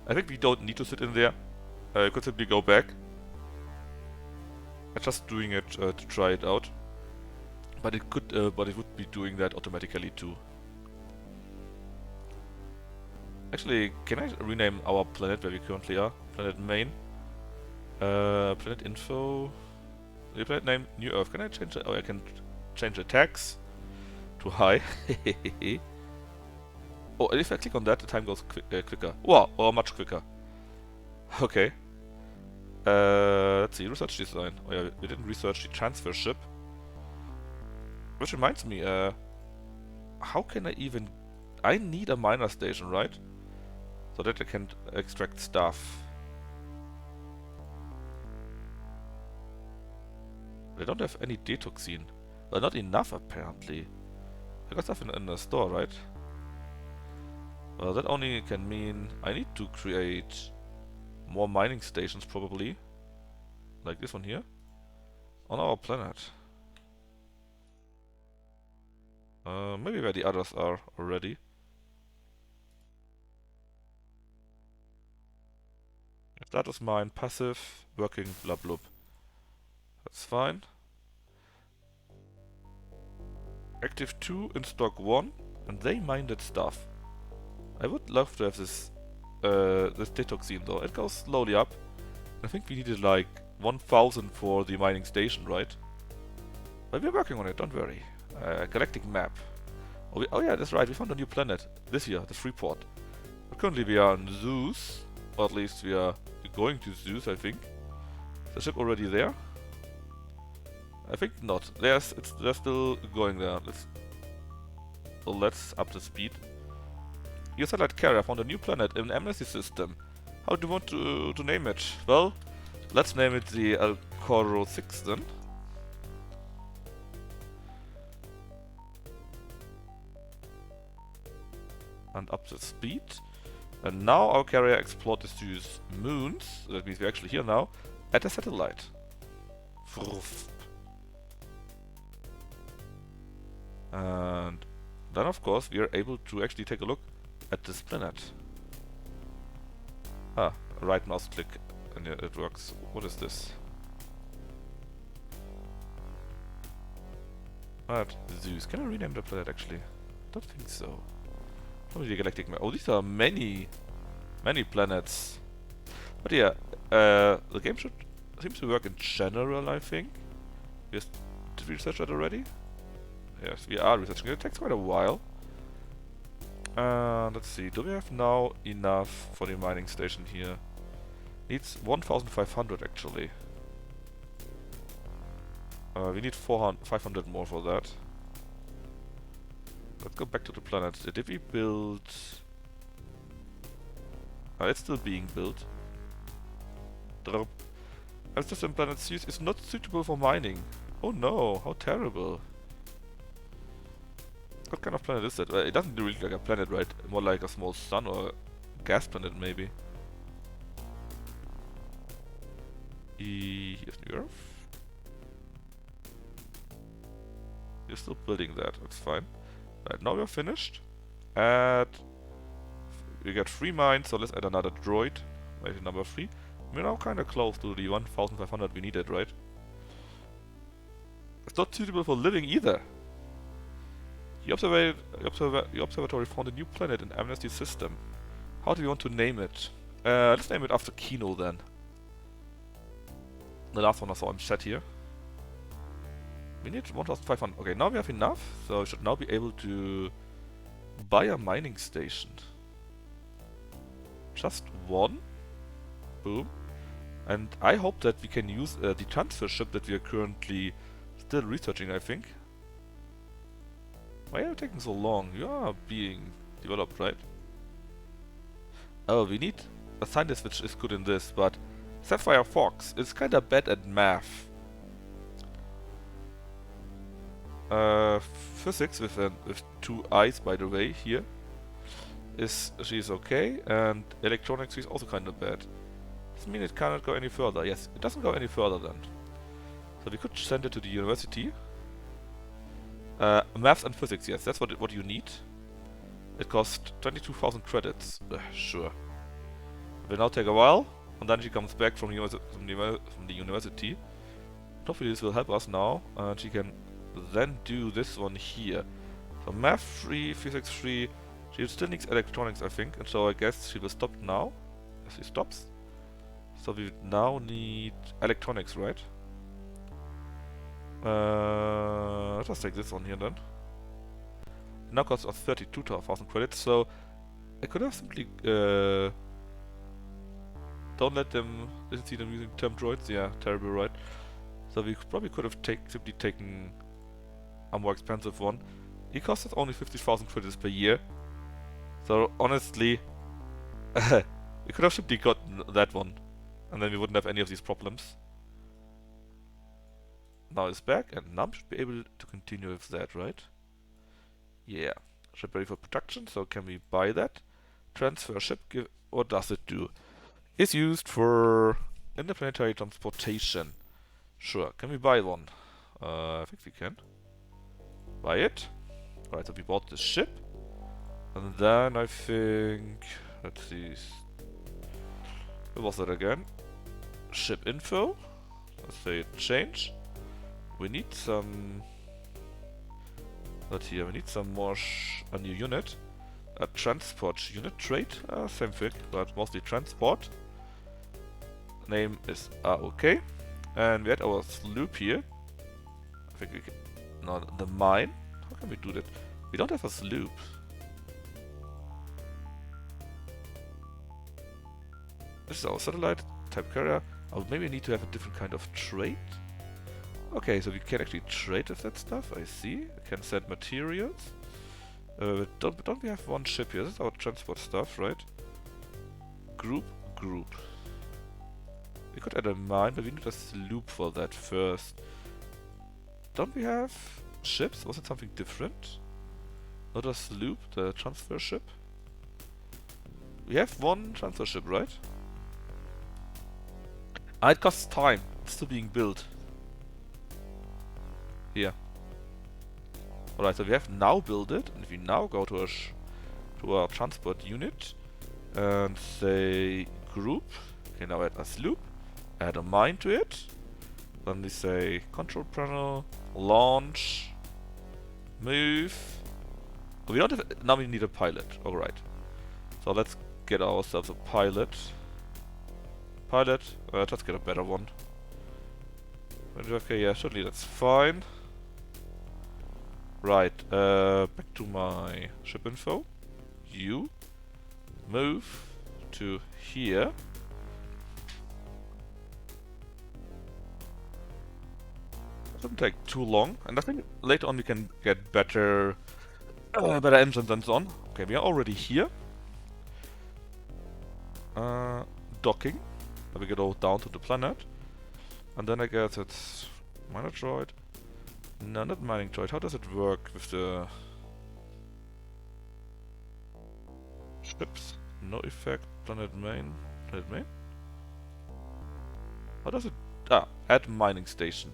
I think we don't need to sit in there. I could simply go back. I'm just doing it to try it out, but it could, but it would be doing that automatically too. Actually, can I rename our planet where we currently are? Planet main. Planet info. The planet name New Earth. Can I change it? Oh, I can change the tags to high. Oh, and if I click on that, the time goes quicker. Wow, or much quicker. Okay. Let's see, research design. Oh yeah, we didn't research the transfer ship. Which reminds me, how can I even... I need a miner station, right? So that I can extract stuff. I don't have any detoxine. Well, not enough apparently. I got stuff in the store, right? Well, that only can mean I need to create more mining stations probably. Like this one here. On our planet. Maybe where the others are already. Status mine, passive, working, blah blah. That's fine. Active 2 in stock 1, and they mine that stuff. I would love to have this detoxine though. It goes slowly up. I think we needed like 1000 for the mining station, right? But we're working on it, don't worry. Galactic map. Oh yeah, that's right, we found a new planet this year, the Freeport. But currently we are on Zeus, or at least we are going to Zeus, I think. Is the ship already there? I think not. They're still going there. Let's up the speed. Your satellite carrier found a new planet in Amnesty system. How do you want to name it? Well, let's name it the Alcoro 6 then. And up the speed. And now our carrier explored the Zeus moons. That means we're actually here now at a satellite. And then of course we are able to actually take a look at this planet. Ah, right mouse click and it works. What is this? Alright, Zeus. Can I rename the planet actually? Don't think so. How many galactic map? Oh, these are many planets. But yeah, the game seems to work in general, I think. Did we research that already? Yes, we are researching it. It takes quite a while. Let's see, do we have now enough for the mining station here? Needs 1,500 actually. We need 500 more for that. Let's go back to the planet. Did we build... it's still being built. System planet C is not suitable for mining. Oh no, how terrible. What kind of planet is that? It doesn't really look like a planet, right? More like a small sun or a gas planet, maybe. Here's New Earth. You're still building that, that's fine. Right, now we're finished. We got 3 mines, so let's add another droid. Maybe number 3. We're now kinda close to the 1,500 we needed, right? It's not suitable for living either. The observatory found a new planet in Amnesty system. How do we want to name it? Let's name it after Kino then. The last one I saw in chat here. We need 1,500. Okay, now we have enough, so we should now be able to buy a mining station. Just one. Boom. And I hope that we can use the transfer ship that we are currently still researching, I think. Why are you taking so long? You are being developed, right? Oh, we need a scientist which is good in this, but Sapphire Fox is kinda bad at math. Physics with 2 eyes, by the way, here. She's okay, and electronics is also kinda bad. Does mean it cannot go any further? Yes, it doesn't go any further then. So we could send it to the university. Maths and physics, yes, that's what you need. It costs 22,000 credits. Sure. It will now take a while, and then she comes back from the university. Hopefully this will help us now, and she can then do this one here. So math 3, physics 3. She still needs electronics, I think, and so I guess she will stop now. She stops. So we now need electronics, right? Let's just take this one here then. It now costs us 32,000 credits, so I could have simply don't let them see them using term droids. Yeah, terrible, right? So we probably could have simply taken a more expensive one. It costs us only 50,000 credits per year. So honestly, we could have simply gotten that one, and then we wouldn't have any of these problems. Now it's back, and Num should be able to continue with that, right? Yeah. Ship ready for production, so can we buy that? Transfer ship, what does it do? Is used for interplanetary transportation. Sure, can we buy one? I think we can. Buy it. Right, so we bought this ship. And then I think... let's see... what was that again? Ship info. Let's say change. We need some... not here, we need some more a new unit. A transport unit trade, same thing, but mostly transport. Name is okay. And we had our sloop here. I think we can... no, the mine. How can we do that? We don't have a sloop. This is our satellite type carrier. Oh, maybe we need to have a different kind of trade. Okay, so we can actually trade with that stuff, I see. We can send materials. Don't we have one ship here? This is our transport stuff, right? Group. We could add a mine, but we need a sloop for that first. Don't we have ships? Was it something different? Not a sloop, the transfer ship? We have one transfer ship, right? Ah, it costs time. It's still being built. Here. Alright, so we have now built it, and if we now go to our transport unit and say group, okay, now add a sloop, add a mine to it, then we say control panel, launch, move, We don't have, now we need a pilot. Alright. So let's get ourselves a pilot. Let's get a better one. Okay, yeah, certainly that's fine. Right, back to my ship info. You move to here. Doesn't take too long, and I think later on we can get better engines and so on. Okay, we are already here. Docking. Then we go down to the planet. And then I guess it's miner droid. No, not mining droid. How does it work with the ships? No effect. Planet main. Planet main? How does it... Ah, add mining station.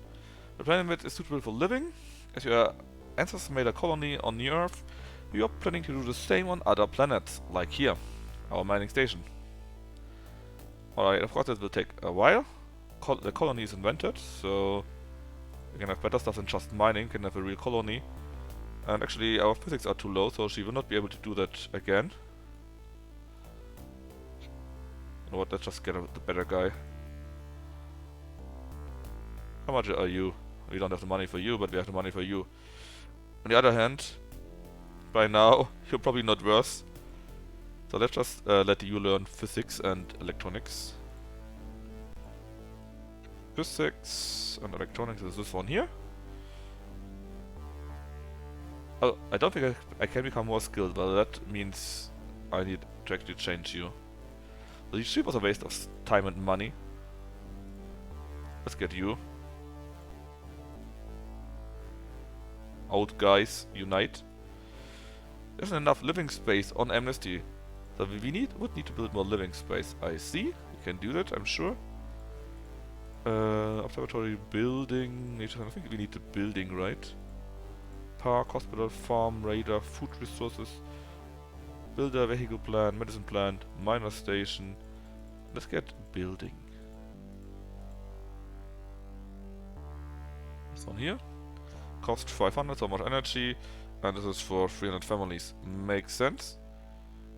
The planet is suitable for living. As your ancestors made a colony on the Earth, we are planning to do the same on other planets, like here, our mining station. Alright, of course this will take a while. The colony is invented, so we can have better stuff than just mining, can have a real colony. And actually our physics are too low, so she will not be able to do that again. You know what, let's just get the better guy. How much are you? We don't have the money for you, but we have the money for you. On the other hand, by now, you're probably not worse. So let's just let you learn physics and electronics. Physics and electronics is this one here. Oh, I don't think I can become more skilled, but that means I need to actually change you. The ship was a waste of time and money. Let's get you. Old guys, unite. There isn't enough living space on Amnesty. So we would need to build more living space. I see. We can do that, I'm sure. Observatory, building. I think we need the building, right? Park, hospital, farm, radar, food resources. Builder, vehicle plant, medicine plant, miner station. Let's get building. This one here. Cost 500, so much energy. And this is for 300 families. Makes sense.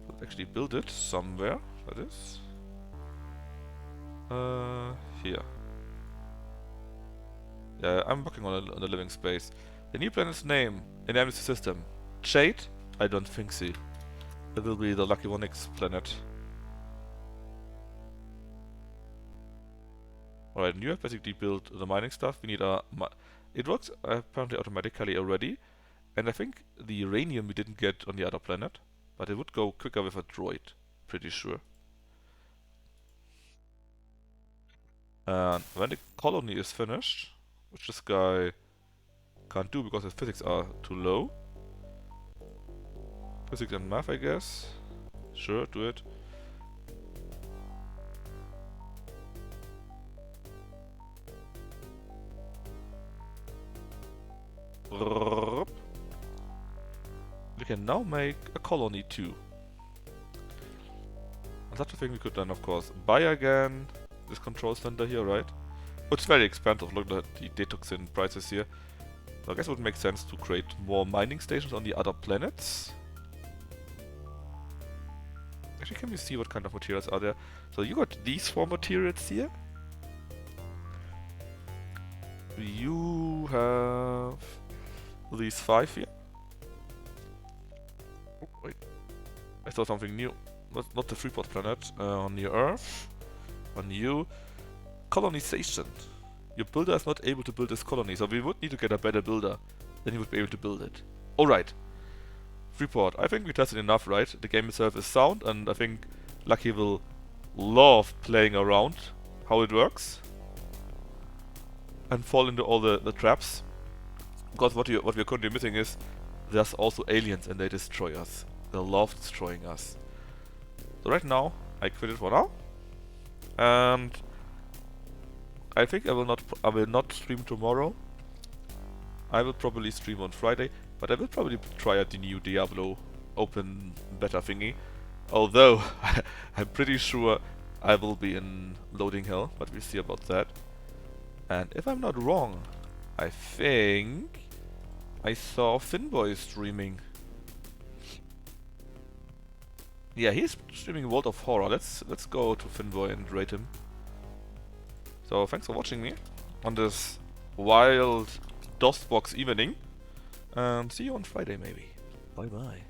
Let's actually build it somewhere. That is. Here. Yeah, I'm working on a living space. The new planet's name in the Amnesty system. Jade? I don't think so. It will be the Lucky 1X planet. Alright, you have basically built the mining stuff. We need a... It works apparently automatically already. And I think the uranium we didn't get on the other planet. But it would go quicker with a droid. Pretty sure. And when the colony is finished, which this guy can't do because his physics are too low. Physics and math, I guess. Sure, do it. We can now make a colony too. And that's the thing we could then, of course, buy again this control center here, right? It's very expensive. Look at the detoxin prices here. So I guess it would make sense to create more mining stations on the other planets. Actually, can we see what kind of materials are there? So you got these 4 materials here. You have these 5 here. Oh, wait. I saw something new. Not the Freeport planet. On the Earth. On you. Colonization. Your builder is not able to build this colony, so we would need to get a better builder. Then he would be able to build it. Alright. Freeport. I think we tested enough, right? The game itself is sound, and I think Lucky will love playing around how it works. And fall into all the traps. Because what we're currently missing is there's also aliens and they destroy us. They love destroying us. So right now, I quit it for now. And I think I will not stream tomorrow. I will probably stream on Friday, but I will probably try out the new Diablo open beta thingy. Although I'm pretty sure I will be in loading hell, but we'll see about that. And if I'm not wrong, I think I saw Finboy streaming. Yeah, he's streaming World of Horror. Let's go to Finboy and rate him. So thanks for watching me on this wild DOSBox evening. And see you on Friday maybe. Bye bye.